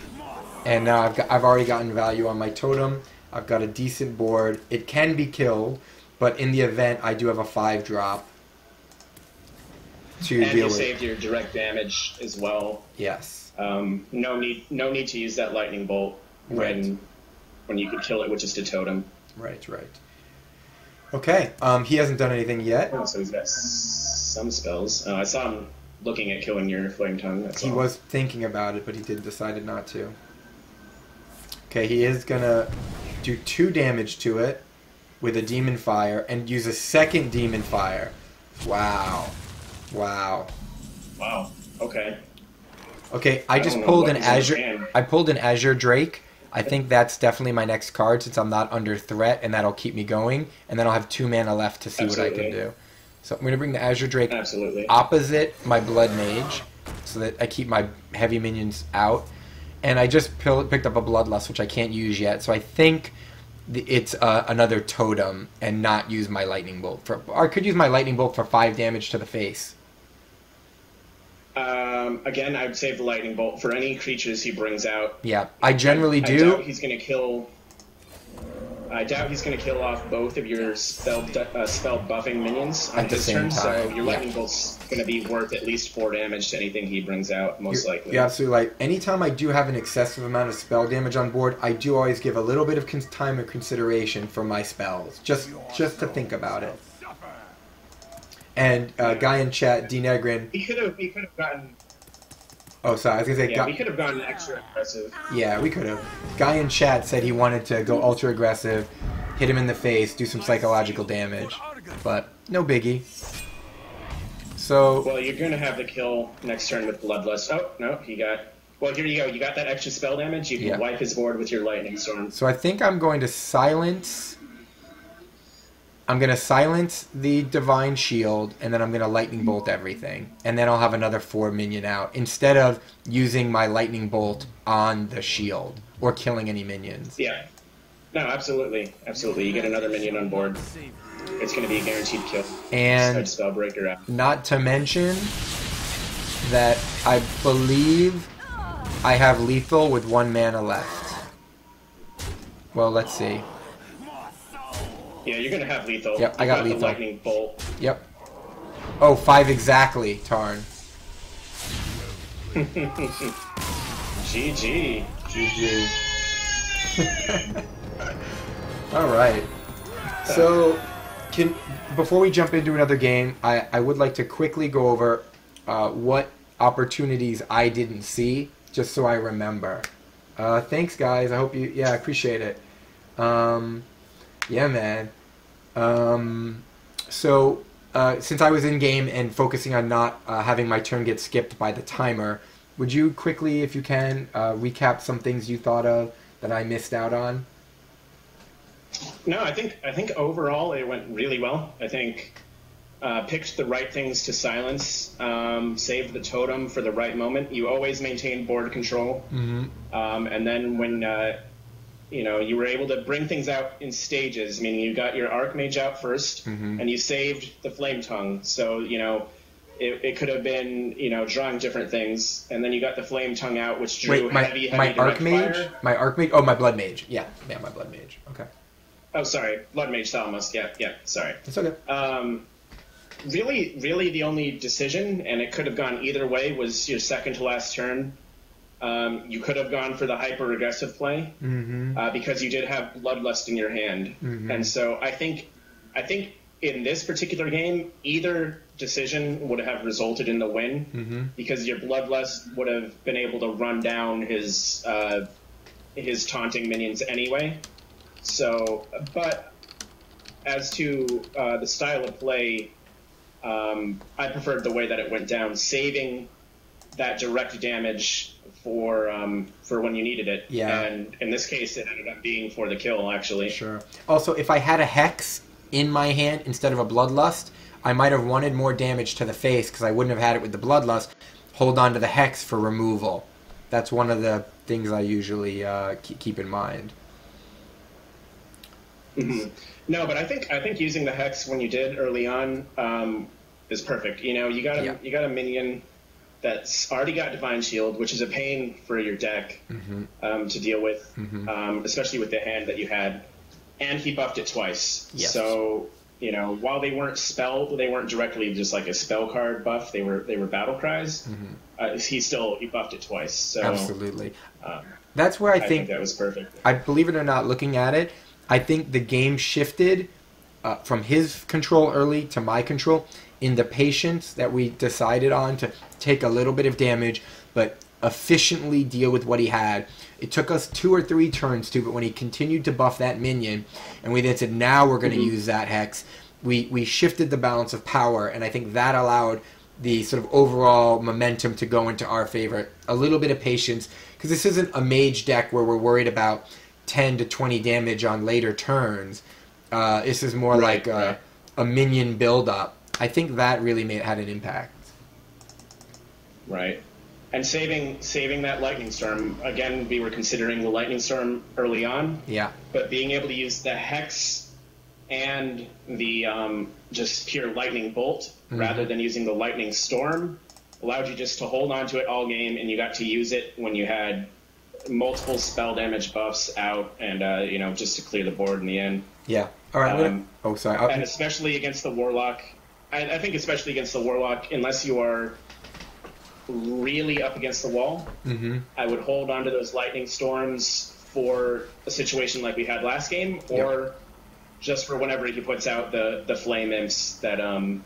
And now I've already gotten value on my totem. I've got a decent board. It can be killed, but in the event, I do have a 5-drop to deal with. And you saved your direct damage as well. Yes. No need to use that Lightning Bolt when you could kill it with just a totem. Right. Okay. He hasn't done anything yet. Oh, so he's got some spells. I saw him looking at killing your Flame Tongue. He was thinking about it, but he decided not to. Okay, he is gonna do 2 damage to it with a Demon Fire and use a second Demon Fire. Wow. Okay. Okay, I just pulled an Azure. I pulled an Azure Drake. I think that's definitely my next card since I'm not under threat, and that'll keep me going. And then I'll have 2 mana left to see what I can do. So I'm going to bring the Azure Drake Absolutely. opposite my Blood Mage so that I keep my heavy minions out. And I just picked up a Bloodlust, which I can't use yet. So I think it's another Totem and not use my Lightning Bolt. Or I could use my Lightning Bolt for 5 damage to the face. Again, I would save the Lightning Bolt for any creatures he brings out. Yeah, I generally do. I doubt he's going to kill... I doubt he's going to kill off both of your spell buffing minions on At the his same turn, time, so your Lightning Bolt's going to be worth at least 4 damage to anything he brings out, most likely. You're absolutely right. Anytime I do have an excessive amount of spell damage on board, I do always give a little bit of time and consideration for my spells, just to think about it. And guy in chat, Denegrin... He could have gotten... Oh, sorry, I was going to say... Yeah, we could have gotten extra aggressive. Yeah, we could have. Guy in chat said he wanted to go ultra aggressive, hit him in the face, do some psychological damage. But, no biggie. So... Well, you're going to have the kill next turn with Bloodlust. Oh, no, he got... Well, here you go. You got that extra spell damage. You can wipe his board with your Lightning Storm. So I think I'm going to silence... I'm going to silence the Divine Shield, and then I'm going to Lightning Bolt everything. And then I'll have another 4 minion out, instead of using my Lightning Bolt on the shield, or killing any minions. Yeah. No, absolutely. Absolutely. You get another minion on board. It's going to be a guaranteed kill. And Spellbreaker out. Not to mention that I believe I have lethal with 1 mana left. Well, let's see. Yeah, you're going to have lethal. Yep, I got lethal. The Lightning Bolt. Yep. Oh, 5 exactly, Tarn. GG. GG. Alright. So, before we jump into another game, I would like to quickly go over what opportunities I didn't see, just so I remember. Thanks, guys. I hope you... Yeah, I appreciate it. Yeah, man. Since I was in game and focusing on not having my turn get skipped by the timer, would you quickly, if you can, recap some things you thought of that I missed out on? No, I think overall it went really well. I think picked the right things to silence, saved the totem for the right moment. You always maintain board control, and then when you were able to bring things out in stages, meaning you got your Archmage out first, and you saved the Flame Tongue. So, it could have been, drawing different things, and then you got the Flame Tongue out, which drew heavy direct fire. My Archmage? Oh, my Blood Mage. Yeah, my Blood Mage. Okay. Oh, sorry. Blood Mage Thalamus. Yeah, sorry. It's okay. Really the only decision, and it could have gone either way, was your second to last turn. You could have gone for the hyper-aggressive play, because you did have Bloodlust in your hand. And so I think in this particular game, either decision would have resulted in the win, because your Bloodlust would have been able to run down his taunting minions anyway. So, but as to the style of play, I preferred the way that it went down, saving that direct damage for when you needed it. Yeah. And in this case, it ended up being for the kill, actually. Sure. Also, if I had a Hex in my hand instead of a Bloodlust, I might have wanted more damage to the face because I wouldn't have had it with the Bloodlust. Hold on to the Hex for removal. That's one of the things I usually keep in mind. No, but I think using the Hex when you did early on is perfect. You got a minion that's already got Divine Shield, which is a pain for your deck to deal with, especially with the hand that you had. And he buffed it twice. Yes. So, while they weren't spelled, they weren't directly just like a spell card buff. They were battle cries. He buffed it twice. So absolutely. That's where I think that was perfect. I believe it or not, looking at it, I think the game shifted from his control early to my control in the patience that we decided on to take a little bit of damage, but efficiently deal with what he had. It took us 2 or 3 turns to, but when he continued to buff that minion, and we then said, now we're going to use that Hex, we shifted the balance of power, and I think that allowed the sort of overall momentum to go into our favor. A little bit of patience, because this isn't a mage deck where we're worried about 10 to 20 damage on later turns. This is more like a minion build-up. I think that really had an impact. Right. And saving that lightning storm, again, we were considering the lightning storm early on. Yeah. But being able to use the hex and the just pure lightning bolt rather than using the lightning storm allowed you just to hold on to it all game, and you got to use it when you had multiple spell damage buffs out, and you know, just to clear the board in the end. Yeah. All right. Oh, sorry. And especially against the Warlock, I think especially against the Warlock, unless you are really up against the wall, I would hold on to those lightning storms for a situation like we had last game, or just for whenever he puts out the flame imps that are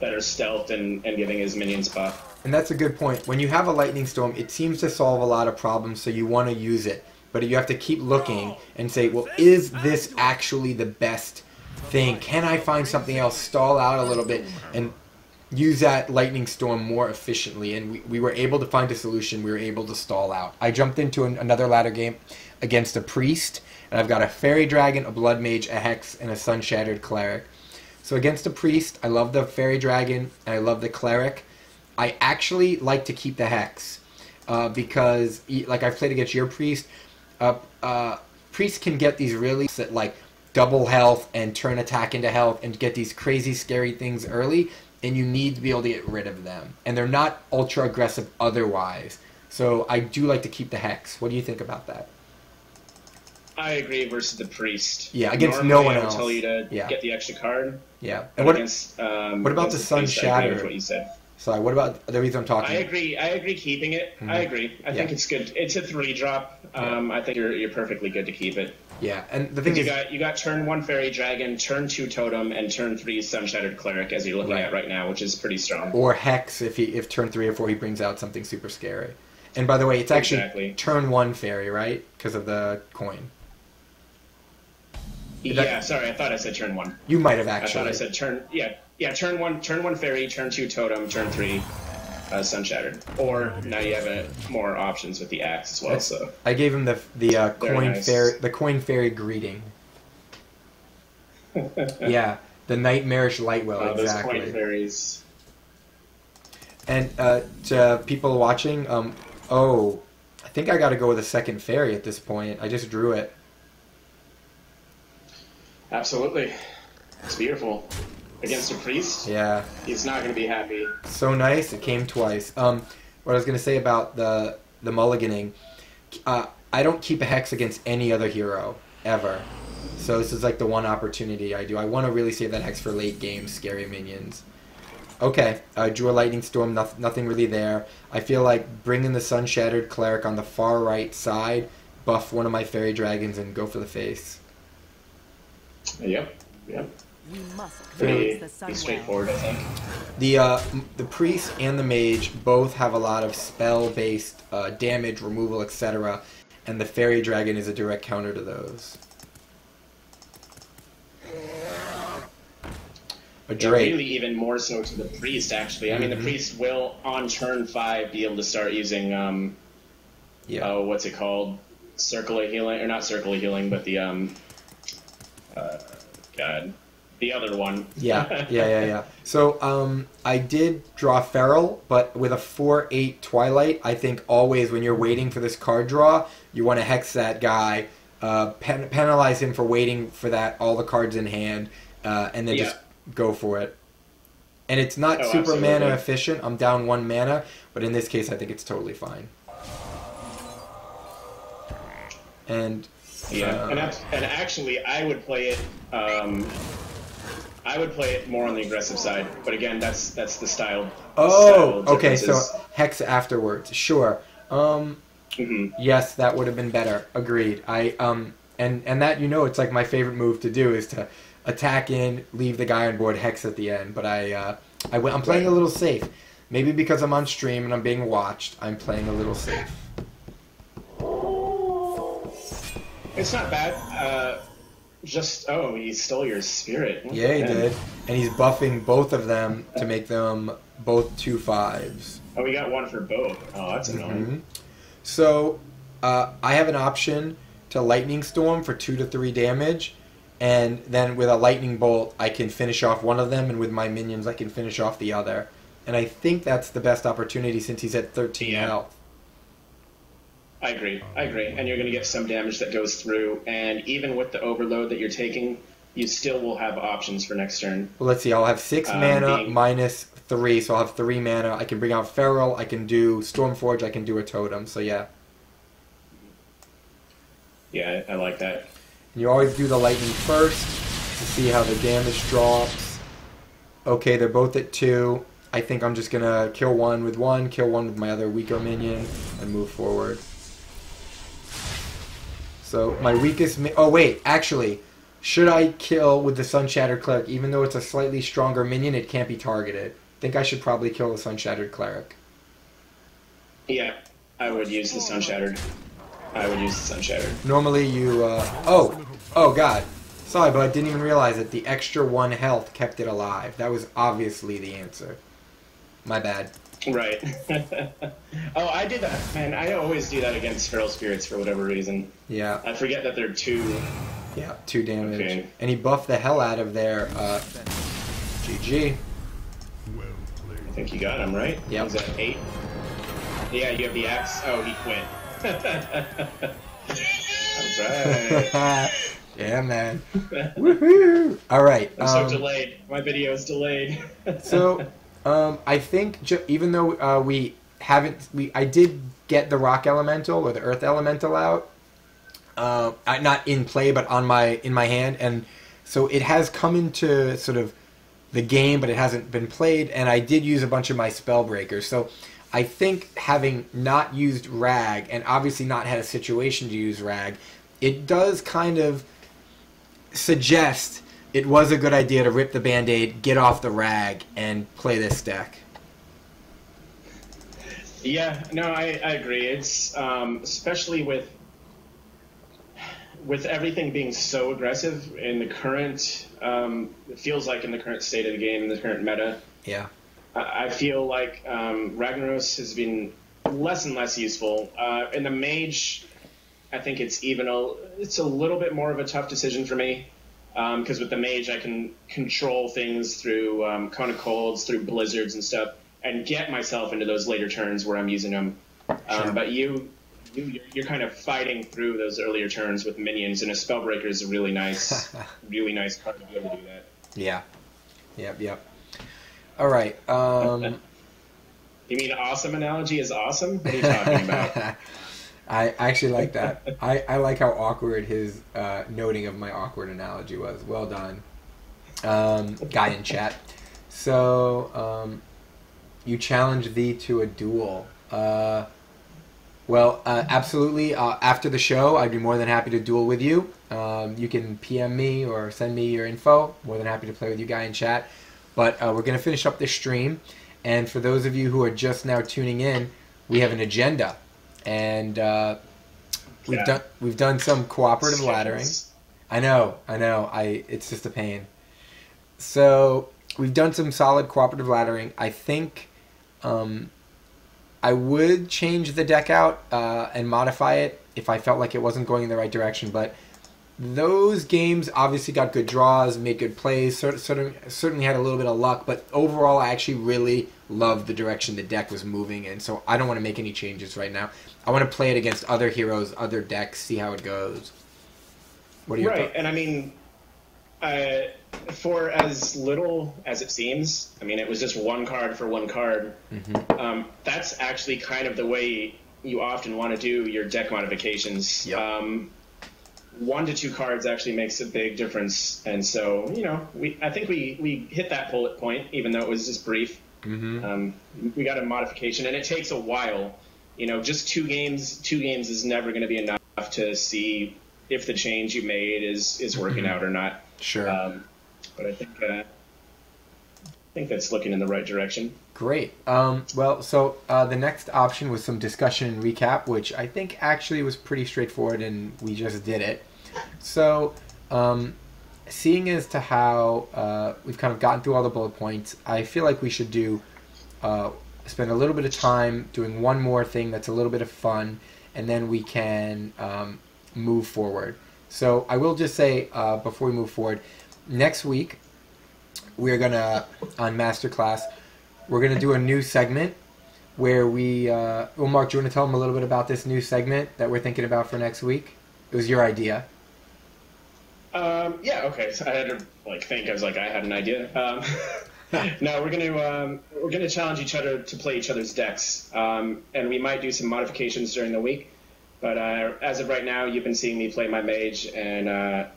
stealthed and giving his minions buff. And that's a good point. When you have a lightning storm, it seems to solve a lot of problems, so you want to use it. But you have to keep looking and say, well, is this actually the best thing? Can I find something else, stall out a little bit, and use that lightning storm more efficiently? And we were able to find a solution. We were able to stall out. I jumped into another ladder game against a priest, and I've got a fairy dragon, a blood mage, a hex, and a sun shattered cleric. So against a priest, I love the fairy dragon, and I love the cleric. I actually like to keep the hex because, like, I've played against your priest. Priest can get these really like double health and turn attack into health and get these crazy scary things early, and you need to be able to get rid of them. And they're not ultra aggressive otherwise. So I do like to keep the hex. What do you think about that? I agree versus the priest. Yeah, against Normally, no one I would else. tell you to get the extra card. Yeah. And what about the sun priest, I agree shatter? with what you said. Sorry, what about the reason I'm talking? I agree keeping it. I agree. I think it's good. It's a 3-drop. I think you're perfectly good to keep it. Yeah, and the thing is, you got turn 1 fairy dragon, turn 2 totem, and turn 3 sun shattered cleric as you're looking at right now, which is pretty strong. Or hex if turn 3 or 4 he brings out something super scary. And by the way, it's actually turn 1 fairy, right? Because of the coin. Yeah, sorry, I thought I said turn 1. You might have actually. I thought I said turn. Yeah, turn 1 fairy, turn 2 totem, turn 3 sun shattered. Or now you have more options with the axe as well. So I gave him the coin nice. the coin fairy greeting. Yeah, the nightmarish lightwell, exactly. Those coin fairies. And to people watching, I think I got to go with a second fairy at this point. I just drew it. Absolutely, it's beautiful. Against a priest, yeah, he's not going to be happy. So nice, it came twice. What I was going to say about the mulliganing, I don't keep a hex against any other hero ever. So this is like the one opportunity I do. I want to really save that hex for late game scary minions. Okay, I drew a lightning storm. Nothing really there. I feel like bringing the sun shattered cleric on the far right side, buff one of my fairy dragons, and go for the face. Yep. We must pretty straightforward, I think. The priest and the mage both have a lot of spell-based damage, removal, etc., and the fairy dragon is a direct counter to those. A Drake. Yeah, really even more so to the priest, actually. I mean, the priest will, on turn 5, be able to start using, what's it called? Circle of Healing, or not Circle of Healing, but the, the other one. Yeah. So, I did draw Feral, but with a 4/8 Twilight, I think always when you're waiting for this card draw, you want to hex that guy, penalize him for waiting for all the cards in hand, and then just go for it. And it's not super mana efficient. I'm down 1 mana, but in this case, I think it's totally fine. And and actually, I would play it. I would play it more on the aggressive side, but again, that's the style. Okay. So hex afterwards, sure. Yes, that would have been better. Agreed. And that it's like my favorite move to do is to attack in, leave the guy on board, hex at the end. But I'm playing a little safe. Maybe because I'm on stream and I'm being watched, I'm playing a little safe. It's not bad. He stole your spirit. Yeah, he did. And he's buffing both of them to make them both 2/5s. Oh, we got one for both. Oh, that's annoying. So, I have an option to Lightning Storm for 2 to 3 damage, and then with a lightning bolt, I can finish off one of them, and with my minions, I can finish off the other. And I think that's the best opportunity since he's at 13 health. I agree. And you're going to get some damage that goes through, and even with the overload that you're taking, you still will have options for next turn. Well, let's see. I'll have 6 mana minus 3, so I'll have 3 mana. I can bring out Feral, I can do Stormforge, I can do a Totem, so yeah. Yeah, I like that. And you always do the lightning first to see how the damage drops. Okay, they're both at 2. I think I'm just going to kill one, kill one with my other weaker minion, and move forward. So my weakest... oh, wait, actually... Should I kill with the Sun-Shattered Cleric? Even though it's a slightly stronger minion, it can't be targeted. I think I should probably kill the Sun-Shattered Cleric. Yeah, I would use the Sun-Shattered. Normally you... oh, God. Sorry, but I didn't even realize that the extra 1 health kept it alive. That was obviously the answer. My bad. Right. Oh, I did that. Man, I always do that against Feral Spirits for whatever reason. Yeah. I forget that they're 2... Yeah, 2 damage. Okay. And he buffed the hell out of their GG. I think you got him, right? Yep. Was that 8? Yeah, you have the axe. Oh, he quit. Alright. Yeah, man. Woohoo! Alright. I'm so delayed. My video is delayed. So, I think even though I did get the Rock Elemental or the Earth Elemental out. Not in play, but in my hand, and so it has come into sort of the game, but it hasn't been played. And I did use a bunch of my spell breakers, so I think having not used Rag and obviously not had a situation to use Rag, it does kind of suggest it was a good idea to rip the Band-Aid, get off the Rag, and play this deck. Yeah, no, I agree. It's especially with everything being so aggressive in the current, it feels like in the current state of the game, in the current meta. Yeah. I feel like Ragnaros has been less and less useful. In the Mage, I think it's a little bit more of a tough decision for me. Because with the Mage, I can control things through Cone of Colds, through Blizzards and stuff, and get myself into those later turns where I'm using them. Sure. But you're kind of fighting through those earlier turns with minions, and a Spellbreaker is a really nice, really nice card to be able to do that. Yeah. Yep. All right. You mean awesome analogy is awesome? What are you talking about? I actually like that. I like how awkward his noting of my awkward analogy was. Well done. Guy in chat. So, you challenge thee to a duel. Well, absolutely. After the show, I'd be more than happy to duel with you. You can PM me or send me your info. More than happy to play with you, Guy in chat. But we're going to finish up this stream. And for those of you who are just now tuning in, we have an agenda. And we've done some cooperative laddering. I know. It's just a pain. So we've done some solid cooperative laddering. I think... I would change the deck out and modify it if I felt like it wasn't going in the right direction. But those games obviously got good draws, made good plays, certainly had a little bit of luck. But overall, I actually really loved the direction the deck was moving in. So I don't want to make any changes right now. I want to play it against other heroes, other decks, see how it goes. What are your thoughts? And I mean... for as little as it seems, I mean, it was just one card for one card. Mm-hmm. That's actually kind of the way you often want to do your deck modifications. Yep. 1 to 2 cards actually makes a big difference. And so, I think we hit that bullet point, even though it was just brief. Mm-hmm. We got a modification, and it takes a while. Just 2 games is never going to be enough to see if the change you made is working out or not. Sure. But I think that's looking in the right direction. Great. So the next option was some discussion and recap, which I think actually was pretty straightforward, and we just did it. So, seeing as to how we've kind of gotten through all the bullet points, I feel like we should spend a little bit of time doing one more thing that's a little bit of fun, and then we can move forward. So I will just say, before we move forward, next week, we're going to, on Masterclass, we're going to do a new segment where we... well, Mark, do you want to tell them a little bit about this new segment that we're thinking about for next week? It was your idea. Yeah, okay. So I had to think. I was like, I had an idea. No, we're gonna challenge each other to play each other's decks, and we might do some modifications during the week. But as of right now, you've been seeing me play my mage and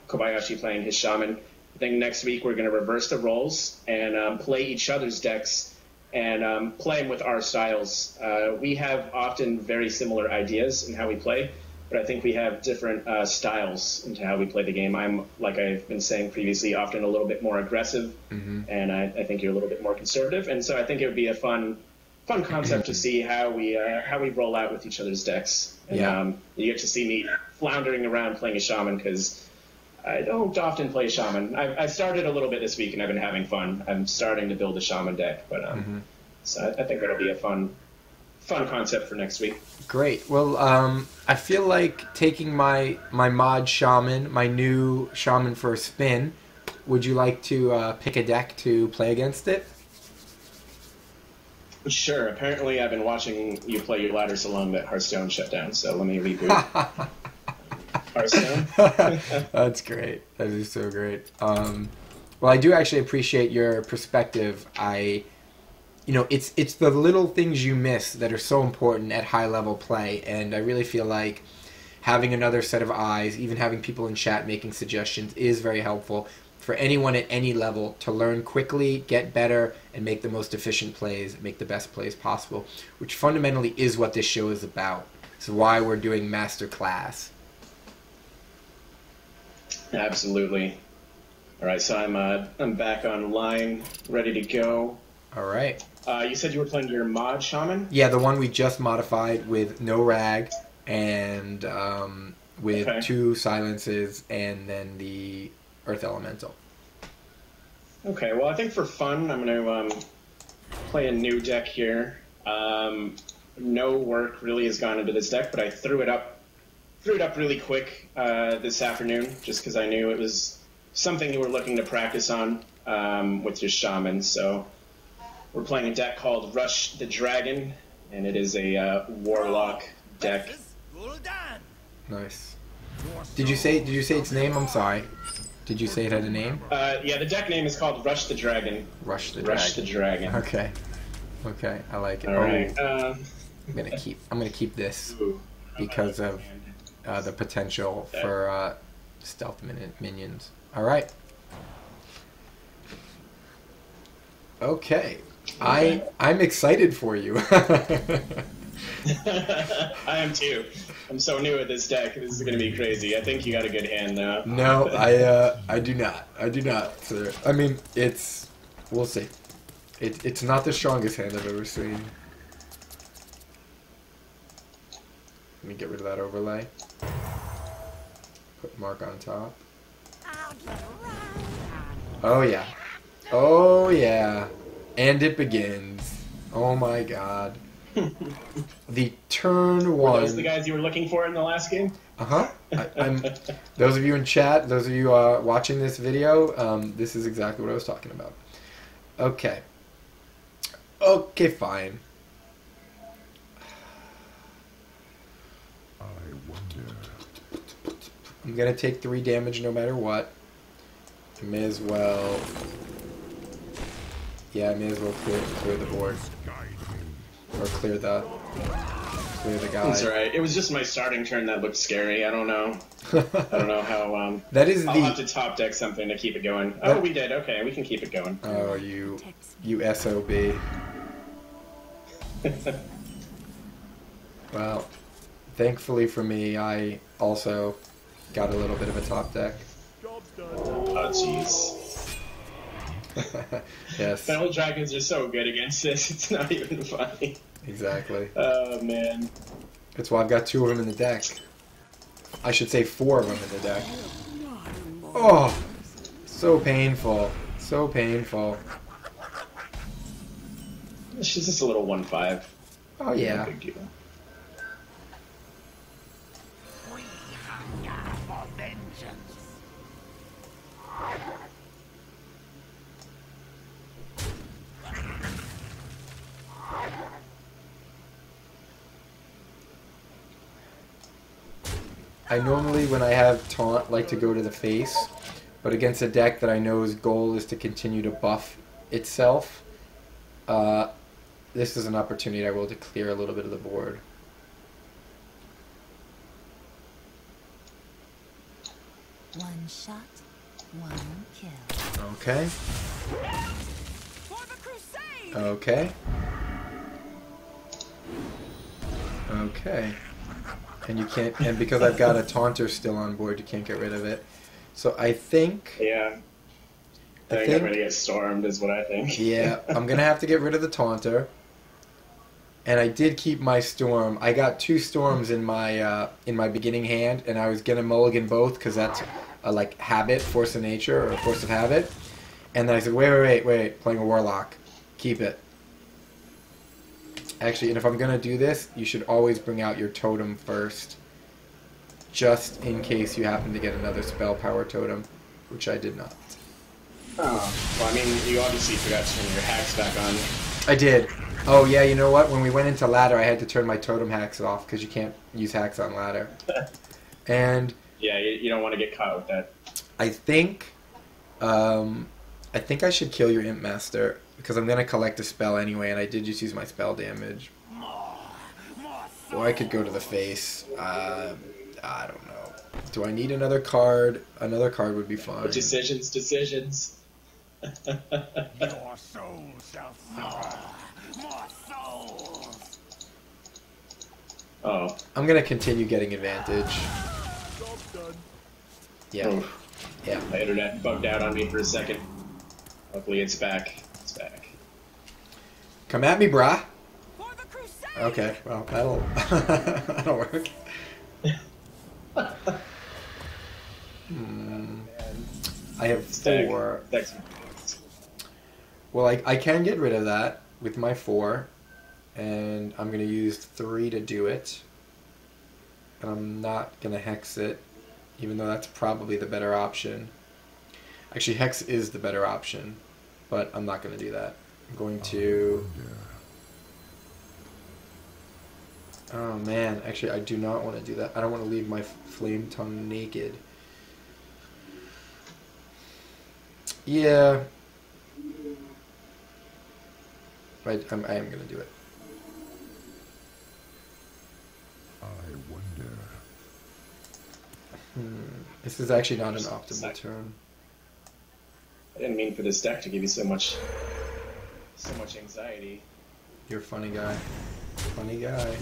Kobayshi playing his shaman. I think next week we're gonna reverse the roles and play each other's decks and play them with our styles. We have often very similar ideas in how we play, but I think we have different styles into how we play the game. I'm, like I've been saying previously, often a little bit more aggressive, and I think you're a little bit more conservative. And so I think it would be a fun concept to see how we roll out with each other's decks. And you get to see me floundering around playing a shaman because I don't often play shaman. I started a little bit this week and I've been having fun. I'm starting to build a shaman deck, but so I think that'll be a fun concept for next week. Great. Well, I feel like taking my mod shaman, my new shaman for a spin. Would you like to pick a deck to play against it? Sure. Apparently, I've been watching you play your ladder so long that Hearthstone shut down, so let me reboot. Hearthstone? That's great. That is so great. Well, I do actually appreciate your perspective. It's the little things you miss that are so important at high-level play, and I really feel like having another set of eyes, even having people in chat making suggestions, is very helpful for anyone at any level to learn quickly, get better, and make the most efficient plays, make the best plays possible, which fundamentally is what this show is about. It's why we're doing Masterclass. Absolutely. All right, so I'm back online, ready to go. All right. You said you were playing your mod shaman? Yeah, the one we just modified with no rag and with 2 silences and then the Earth Elemental. Okay, well, I think for fun, I'm going to play a new deck here. No work really has gone into this deck, but I threw it up really quick this afternoon just because I knew it was something you were looking to practice on with your shaman, so... We're playing a deck called Rush the Dragon, and it is a Warlock deck. Nice. Did you say its name? I'm sorry. Did you say it had a name? Yeah, the deck name is called Rush the Dragon. Rush the Dragon. Okay. Okay, I like it. All right. I'm gonna keep this because of the potential for stealth minions. All right. Okay. I'm excited for you. I am too. I'm so new at this deck. This is going to be crazy. I think you got a good hand now. No, I do not. I do not, sir. I mean, we'll see. It's not the strongest hand I've ever seen. Let me get rid of that overlay. Put Mark on top. Oh yeah. Oh yeah. And it begins. Oh my god. The turn 1. Were those the guys you were looking for in the last game? Uh-huh. Those of you in chat, those of you watching this video, this is exactly what I was talking about. Okay. Okay, fine. I wonder. I'm gonna take 3 damage no matter what. I may as well... Yeah, I may as well clear the board. Or clear the guy. That's alright. It was just my starting turn that looked scary. I don't know. I don't know how... that is I'll have to top deck something to keep it going. Oh, we did. Okay, we can keep it going. Oh, you SOB. Well, thankfully for me, I also got a little bit of a top deck. Oh, jeez. Yes. Battle Dragons are so good against this, it's not even funny. Exactly. Oh, man. That's why I've got 2 of them in the deck. I should say 4 of them in the deck. Oh! So painful. So painful. She's just a little 1/5. Oh, yeah. No big deal. I normally, when I have taunt, like to go to the face, but against a deck that I know's goal is to continue to buff itself, this is an opportunity I will to clear a little bit of the board. One shot, one kill. Okay. Okay. Okay. And you can't, and because I've got a taunter still on board, you can't get rid of it. So I think... Yeah. I think I'm going to get stormed is what I think. Yeah, I'm going to have to get rid of the taunter. And I did keep my storm. I got 2 storms in my beginning hand, and I was going to mulligan both because that's a like habit, force of nature, or force of habit. And then I said, wait, playing a Warlock. Keep it. Actually, and if I'm going to do this, you should always bring out your totem first. Just in case you happen to get another spell power totem, which I did not. Oh, well, I mean, you obviously forgot to turn your hacks back on. I did. Oh, yeah, you know what? When we went into ladder, I had to turn my totem hacks off, because you can't use hacks on ladder. And... Yeah, you don't want to get caught with that. I think I should kill your Imp Master, because I'm going to collect a spell anyway, and I did just use my spell damage. Or I could go to the face. I don't know. Do I need another card? Another card would be fine. Decisions. Your soul shall suffer. More souls. Oh. I'm going to continue getting advantage. Yeah. Oof. Yeah. My internet bugged out on me for a second. Hopefully it's back. It's back. Come at me, brah. Okay, well, that'll work. I have 4. Well, I can get rid of that with my 4, and I'm going to use 3 to do it. And I'm not going to hex it, even though that's probably the better option. Actually, hex is the better option, but I'm not going to do that. I'm going to... Oh man, actually I do not want to do that. I don't want to leave my flame tongue naked. Yeah. I am going to do it. I wonder. This is actually not an optimal turn. I didn't mean for this deck to give you so much anxiety. You're a funny guy. Funny guy.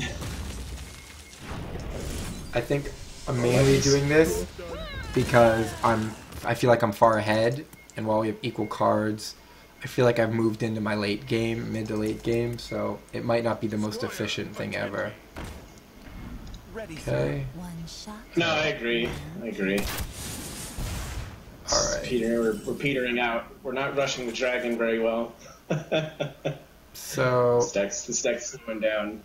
I think I'm mainly doing this because I feel like I'm far ahead, and while we have equal cards, I feel like I've moved into my late game, mid to late game, so it might not be the most efficient thing ever. Okay. No, I agree. Alright. We're petering out. We're not rushing the dragon very well. So... This deck's slowing down.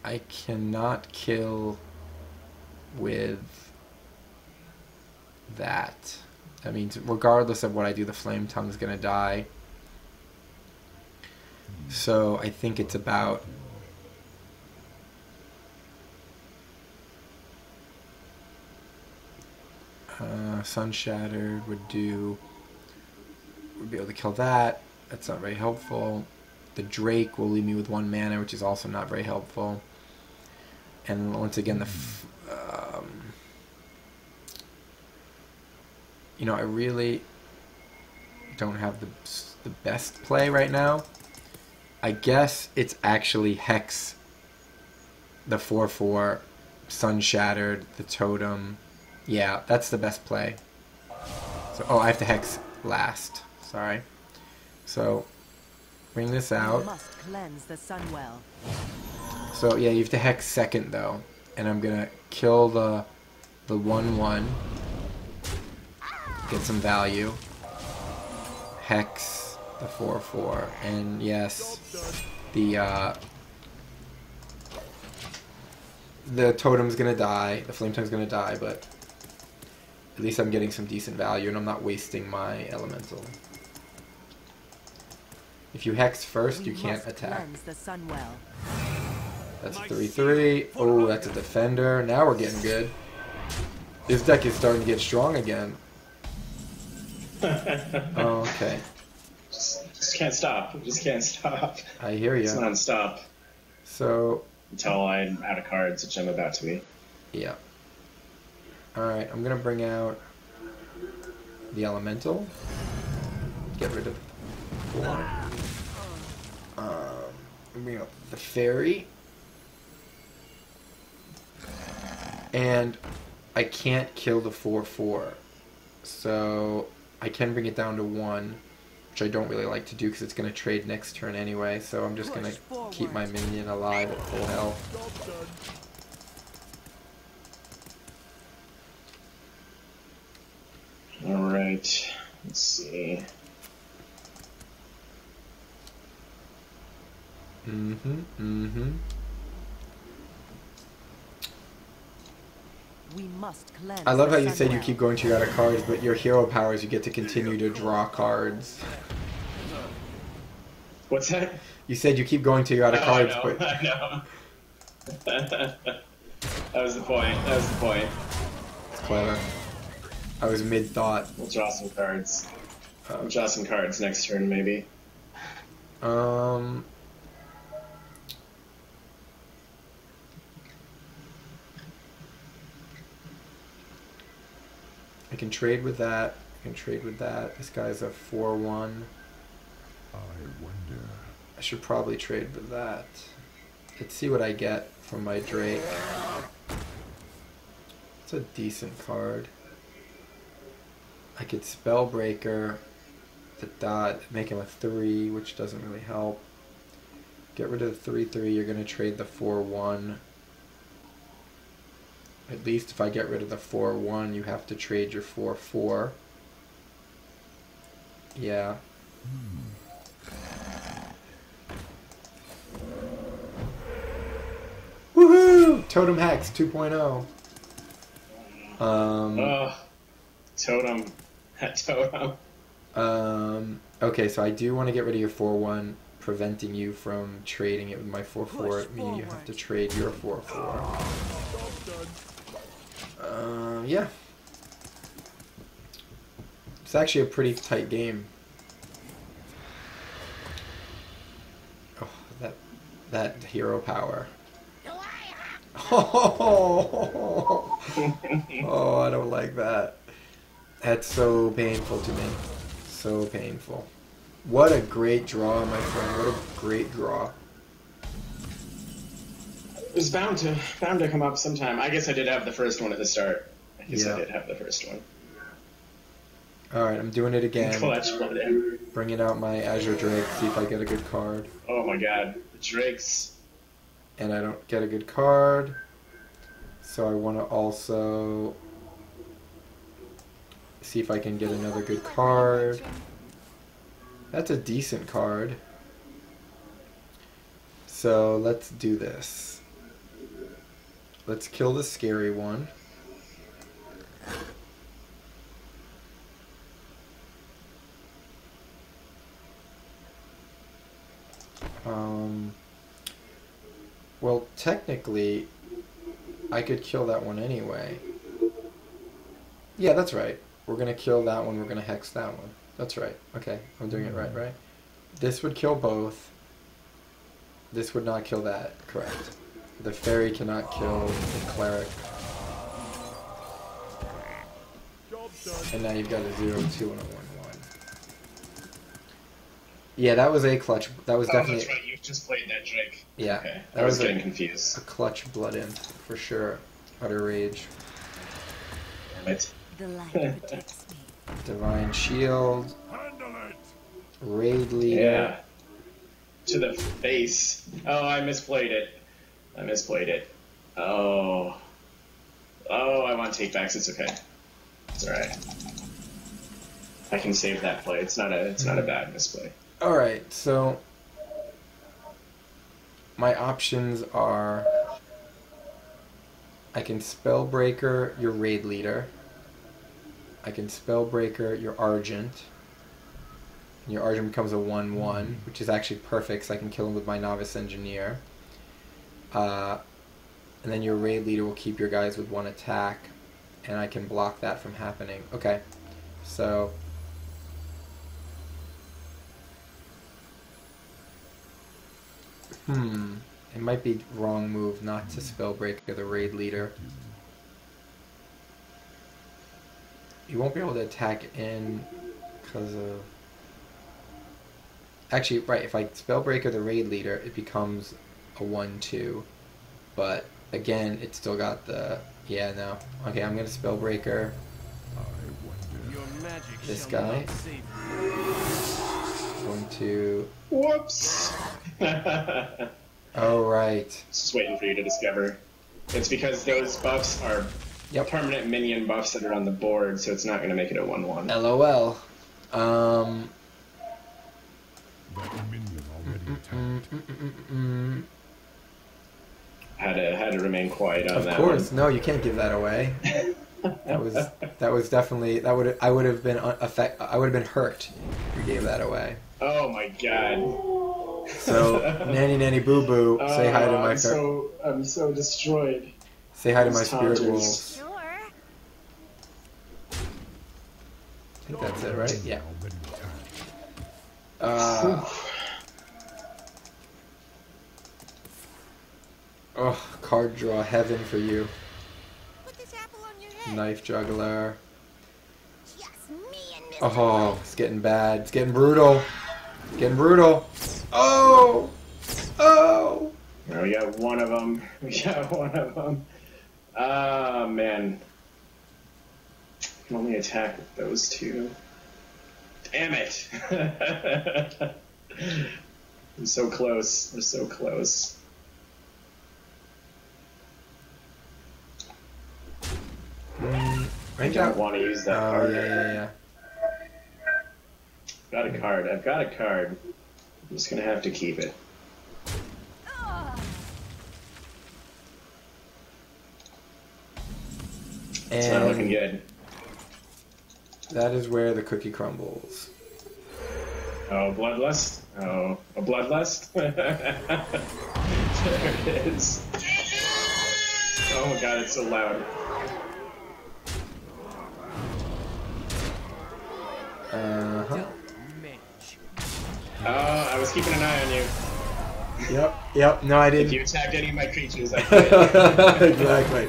I cannot kill with that. That means regardless of what I do, the flame tongue's gonna die. So I think it's about... Sun Shattered would be able to kill that. That's not very helpful. The Drake will leave me with 1 mana, which is also not very helpful. And once again, you know, I really don't have the best play right now. I guess it's actually Hex, the 4/4, Sun Shattered, the Totem. Yeah, that's the best play. So, oh, I have to Hex last. Sorry. So, bring this out. Must cleanse the Sunwell. So, yeah, you have to Hex second, though. And I'm going to kill the 1/1. Get some value. Hex the 4/4. And, yes, the totem's going to die. The flame tongue's going to die, but at least I'm getting some decent value, and I'm not wasting my elemental. If you hex first, you can't attack. That's a 3/3. Oh, that's a defender. Now we're getting good. This deck is starting to get strong again. Oh, okay. Just can't stop. Just can't stop. I hear It's you. non-stop. So, Until I'm out of cards, which I'm about to be. yeah. Alright, I'm gonna bring out the Elemental. Get rid of 4. Bring up the Fairy. And I can't kill the 4/4. So I can bring it down to 1, which I don't really like to do because it's going to trade next turn anyway. So I'm just going to keep my minion alive at full health. Alright. Let's see. We must cleanse I love how the you said you Sunwell. keep going to your out of cards, but your hero powers you get to continue to draw cards. What's that? You said you keep going to your out of cards, I know. but I know. That was the point. That was the point. it's clever. I was mid-thought. We'll draw some cards. We'll draw some cards next turn, maybe. I can trade with that. I can trade with that. This guy's a 4/1. I wonder. I should probably trade with that. Let's see what I get from my Drake. It's a decent card. I could Spellbreaker the dot, make him a 3, which doesn't really help. Get rid of the 3/3, you're going to trade the 4/1. At least if I get rid of the 4/1, you have to trade your 4/4. Yeah. Woohoo! Totem Hex 2.0. Totem. That totem. Okay, so I do want to get rid of your 4/1, preventing you from trading it with my 4/4, meaning you have to trade your 4/4. Yeah. It's actually a pretty tight game. Oh, that hero power. Oh, I don't like that. That's so painful to me. So painful. What a great draw, my friend. What a great draw. It was bound to come up sometime. I guess I did have the first one at the start. I guess Yeah. I did have the first one. Alright, I'm doing it again. Clutch blood in. Bringing out my Azure Drake, see if I get a good card. Oh my god. The Drakes. And I don't get a good card. So I want to also see if I can get another good card. That's a decent card. So let's do this. Let's kill the scary one. Well, technically, I could kill that one anyway. Yeah, that's right. We're going to kill that one, we're going to hex that one. That's right. Okay, I'm doing it right? This would kill both. This would not kill that, correct. The fairy cannot kill the cleric. And now you've got a 0/2 and a 1/1. Yeah, that was a clutch. That was definitely. That's right. You just played that Drake. Yeah, Okay. that I was was getting confused. a clutch blood in for sure. Utter rage. Damn it. The light protects me. Divine shield. Handle it. Raid leader. Yeah. To the face. Oh, I misplayed it. Oh. Oh, I want takebacks. It's okay. It's alright. I can save that play. It's not a bad misplay. All right, so my options are I can Spellbreaker your Raid Leader. I can Spellbreaker your Argent. And your Argent becomes a 1/1, which is actually perfect, so I can kill him with my Novice Engineer. And then your Raid Leader will keep your guys with 1 attack. and I can block that from happening. Okay, so it might be wrong move not to Spellbreaker the raid leader. You won't be able to attack in because of... Actually, right, if I Spellbreaker the raid leader, it becomes a 1/2. But, again, it's still got the... Yeah, no. Okay, I'm going to Spellbreaker this guy. Going to... Whoops! Oh, right. Just waiting for you to discover. It's because those buffs are permanent minion buffs that are on the board, so it's not going to make it a 1/1. LOL. Had to remain quiet on that. Of course, no, you can't give that away. That was definitely I would have been hurt if you gave that away. Oh my god. So nanny boo boo, say hi to my I'm so destroyed. Say hi to my spirit wolves. Sure. I think that's it, right? Yeah. Oh, card draw heaven for you. Put this apple on your head. Knife juggler. Yes, me and Mr. Oh, it's getting bad. It's getting brutal. It's getting brutal. Oh! Oh! Oh, we got one of them. Ah, man. I can only attack with those two. Damn it! I'm so close. We're so close. I don't want to use that card. Yeah. Got a card. I've got a card. I'm just gonna have to keep it. It's not looking good. That is where the cookie crumbles. Oh, bloodlust? Oh, a bloodlust? There it is. Oh my god, it's so loud. I was keeping an eye on you. Yep. No, I didn't. If you attacked any of my creatures, I quit. Exactly.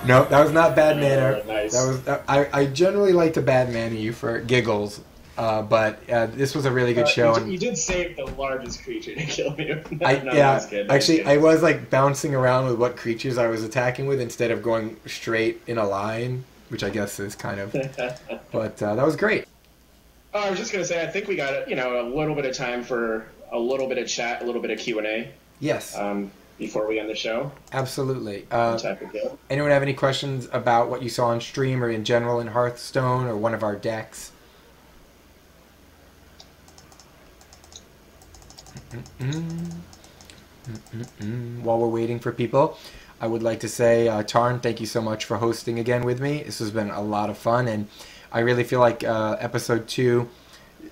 No, that was not bad manner. Nice. That was. I generally like to bad manner you for giggles, but this was a really good show. You did save the largest creature to kill me. Actually, I was like bouncing around with what creatures I was attacking with instead of going straight in a line, which I guess is kind of. But that was great. Oh, I was just gonna say, I think we got a little bit of time for a little bit of chat, a little bit of Q&A. Yes. Before we end the show. Absolutely. Anyone have any questions about what you saw on stream or in general in Hearthstone or one of our decks? While we're waiting for people, I would like to say, Tarn, thank you so much for hosting again with me. This has been a lot of fun, and I really feel like episode 2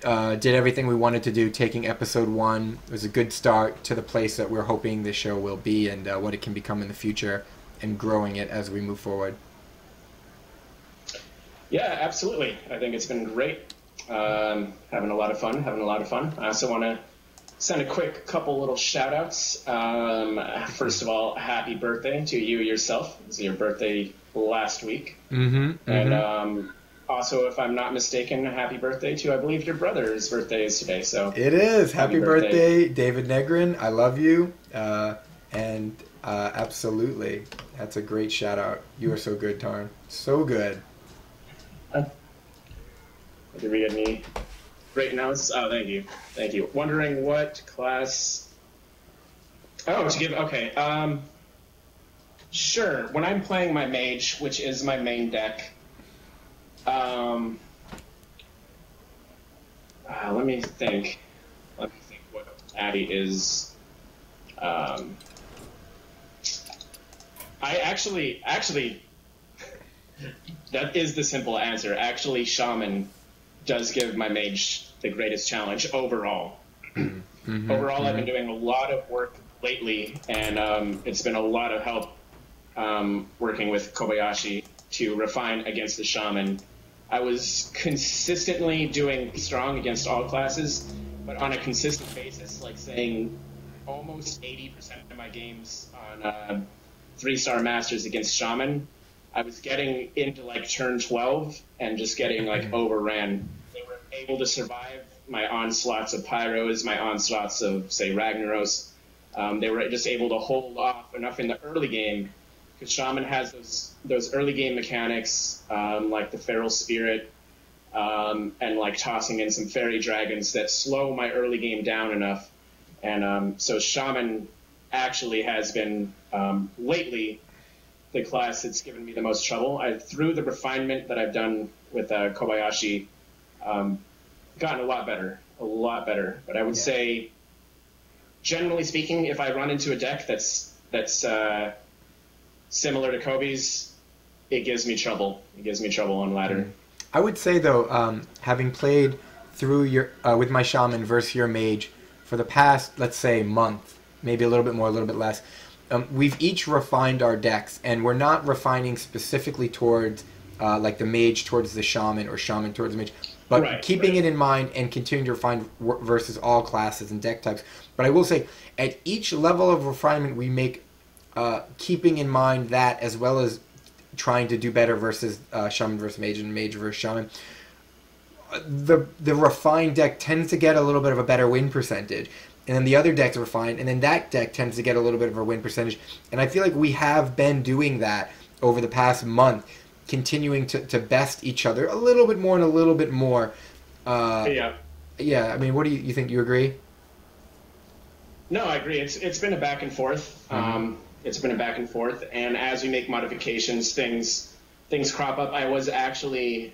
did everything we wanted to do. Taking episode 1 was a good start to the place that we're hoping this show will be and what it can become in the future, and growing it as we move forward. Yeah, absolutely. I think it's been great. Having a lot of fun. I also want to send a quick couple little shout-outs. First of all, happy birthday to you yourself. It was your birthday last week. And also, if I'm not mistaken, happy birthday to, I believe, your brother's birthday is today. So it is. Happy birthday, David Negrin. I love you. And absolutely, that's a great shout-out. You are so good, Tarn. So good. Did we get any great analysis? Oh, thank you. Wondering what class... Oh, to give... Okay. Sure. When I'm playing my mage, which is my main deck, let me think what Addy is. I actually, that is the simple answer. Actually, Shaman does give my mage the greatest challenge overall. Overall, I've been doing a lot of work lately, and it's been a lot of help working with Kobayshi to refine against the shaman, I was consistently doing strong against all classes, but on a consistent basis, like saying almost 80% of my games on 3-star masters against shaman, I was getting into like turn 12 and just getting like overran. They were able to survive my onslaughts of pyros, my onslaughts of, say, Ragnaros. They were just able to hold off enough in the early game, because shaman has those early game mechanics, like the feral spirit, and like tossing in some fairy dragons that slow my early game down enough. And so shaman actually has been lately the class that's given me the most trouble. Through the refinement that I've done with Kobayshi, gotten a lot better. But I would say, generally speaking, if I run into a deck that's similar to Kobe's, it gives me trouble. It gives me trouble on ladder. I would say, though, having played through your with my shaman versus your mage for the past, let's say, month, maybe a little bit more, a little bit less, we've each refined our decks, and we're not refining specifically towards like the mage towards the shaman or shaman towards the mage, but keeping it in mind and continuing to refine versus all classes and deck types. But I will say, at each level of refinement we make, keeping in mind that, as well as trying to do better versus shaman versus mage and mage versus shaman, the refined deck tends to get a little bit of a better win percentage, and then the other deck's refined, and then that deck tends to get a little bit of a win percentage. And I feel like we have been doing that over the past month, continuing to best each other a little bit more and a little bit more. Yeah, I mean, what do you think? You agree? No, I agree. It's been a back and forth. It's been a back and forth, and as we make modifications, things crop up. I was actually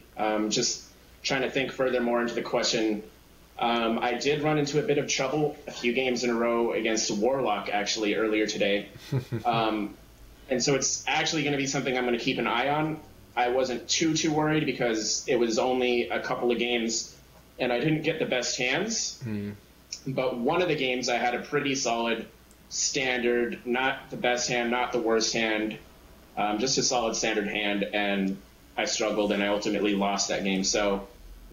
just trying to think further more into the question. I did run into a bit of trouble a few games in a row against Warlock, actually, earlier today. And so it's actually going to be something I'm going to keep an eye on. I wasn't too worried because it was only a couple of games, and I didn't get the best hands. But one of the games I had a pretty solid standard, not the best hand, not the worst hand, just a solid standard hand, and I struggled, and I ultimately lost that game. So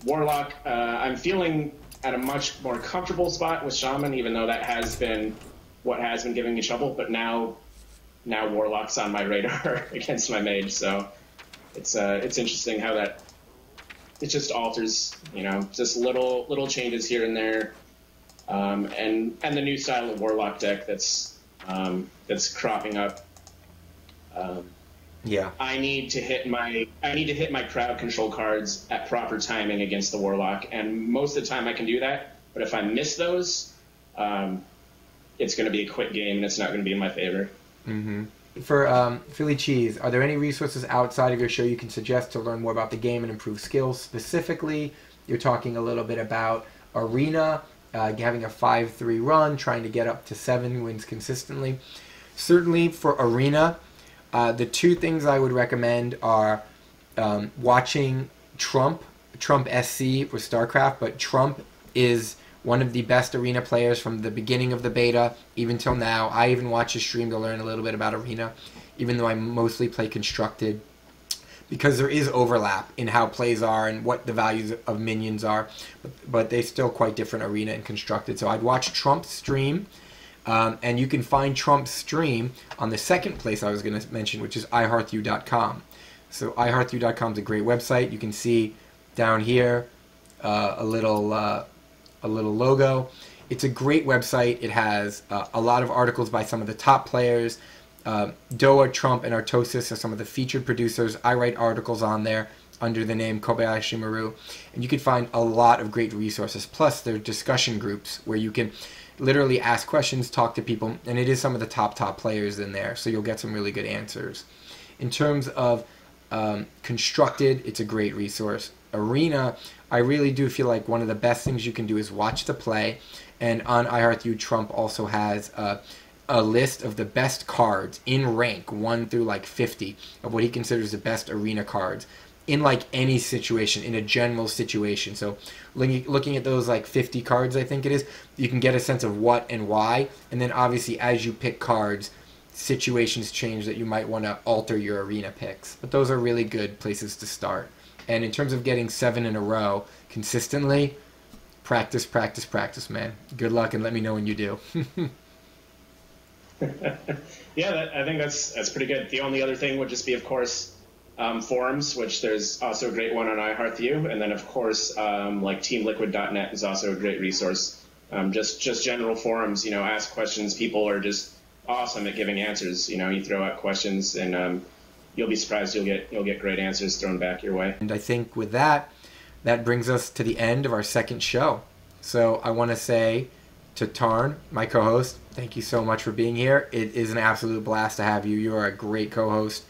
Warlock, I'm feeling at a much more comfortable spot with Shaman, even though that has been what has been giving me trouble. But now Warlock's on my radar against my mage, so it's interesting how that it just alters, just little changes here and there, and the new style of Warlock deck that's cropping up. Yeah, I need to hit my crowd control cards at proper timing against the Warlock, and most of the time I can do that. But if I miss those, it's going to be a quick game, and it's not going to be in my favor. For Philly Cheese, are there any resources outside of your show you can suggest to learn more about the game and improve skills? Specifically, you're talking a little bit about Arena, having a 5-3 run, trying to get up to 7 wins consistently. Certainly for Arena, the two things I would recommend are watching Trump SC with StarCraft, but Trump is one of the best Arena players from the beginning of the beta, even till now. I even watch his stream to learn a little bit about Arena, even though I mostly play Constructed, because there is overlap in how plays are and what the values of minions are, but they're still quite different, Arena and Constructed. So I'd watch Trump's stream, and you can find Trump's stream on the second place I was going to mention, which is iHeartU.com. So iHeartU.com is a great website. You can see down here a little logo. It's a great website. It has a lot of articles by some of the top players. Doa, Trump, and Artosis are some of the featured producers. I write articles on there under the name Kobayshi Maru. And you can find a lot of great resources. Plus, there are discussion groups where you can literally ask questions, talk to people, and it is some of the top players in there, so you'll get some really good answers. In terms of Constructed, it's a great resource. Arena, I really do feel like one of the best things you can do is watch the play, and on iHeartU, Trump also has a list of the best cards in rank 1 through like 50 of what he considers the best Arena cards in like any situation, in a general situation. So looking at those like 50 cards, I think it is, you can get a sense of what and why, and then obviously as you pick cards, situations change that you might want to alter your arena picks. But those are really good places to start. And in terms of getting 7 in a row consistently, practice, practice, practice, man. Good luck, and let me know when you do. Yeah, I think that's pretty good. The only other thing would just be, of course, forums, which there's also a great one on iHeartU, and then of course, like TeamLiquid.net is also a great resource. Just general forums, you know, ask questions. People are just awesome at giving answers. You know, you throw out questions, and you'll be surprised. You'll get great answers thrown back your way. And I think with that brings us to the end of our second show. So I want to say to Tarn, my co-host, thank you so much for being here. It is an absolute blast to have you. You are a great co-host,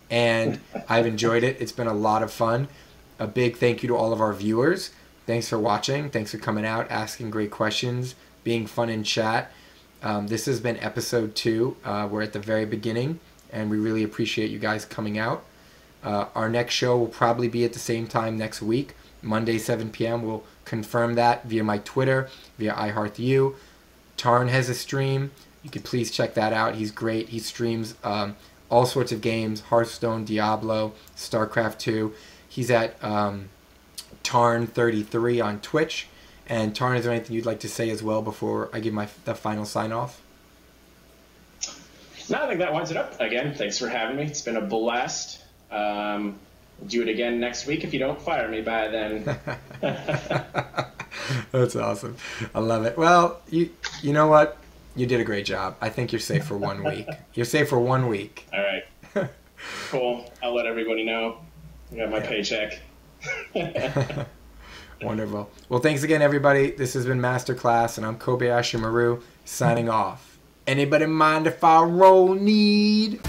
and I've enjoyed it. It's been a lot of fun. A big thank you to all of our viewers. Thanks for watching. Thanks for coming out, asking great questions, being fun in chat. This has been episode 2. We're at the very beginning, and we really appreciate you guys coming out. Our next show will probably be at the same time next week, Monday, 7 p.m. We'll confirm that via my Twitter, via iHeartU. Tarn has a stream. You could please check that out. He's great. He streams all sorts of games, Hearthstone, Diablo, StarCraft 2. He's at Tarn33 on Twitch. And Tarn, is there anything you'd like to say as well before I give the final sign-off? No, I think that winds it up. Again, thanks for having me. It's been a blast. We'll do it again next week if you don't fire me by then. That's awesome. I love it. Well, you know what? You did a great job. I think you're safe for 1 week. You're safe for 1 week. All right. Cool. I'll let everybody know. I got my paycheck. Wonderful. Well, thanks again, everybody. This has been Masterclass, and I'm Kobayshi Maru signing off. Anybody mind if I roll need?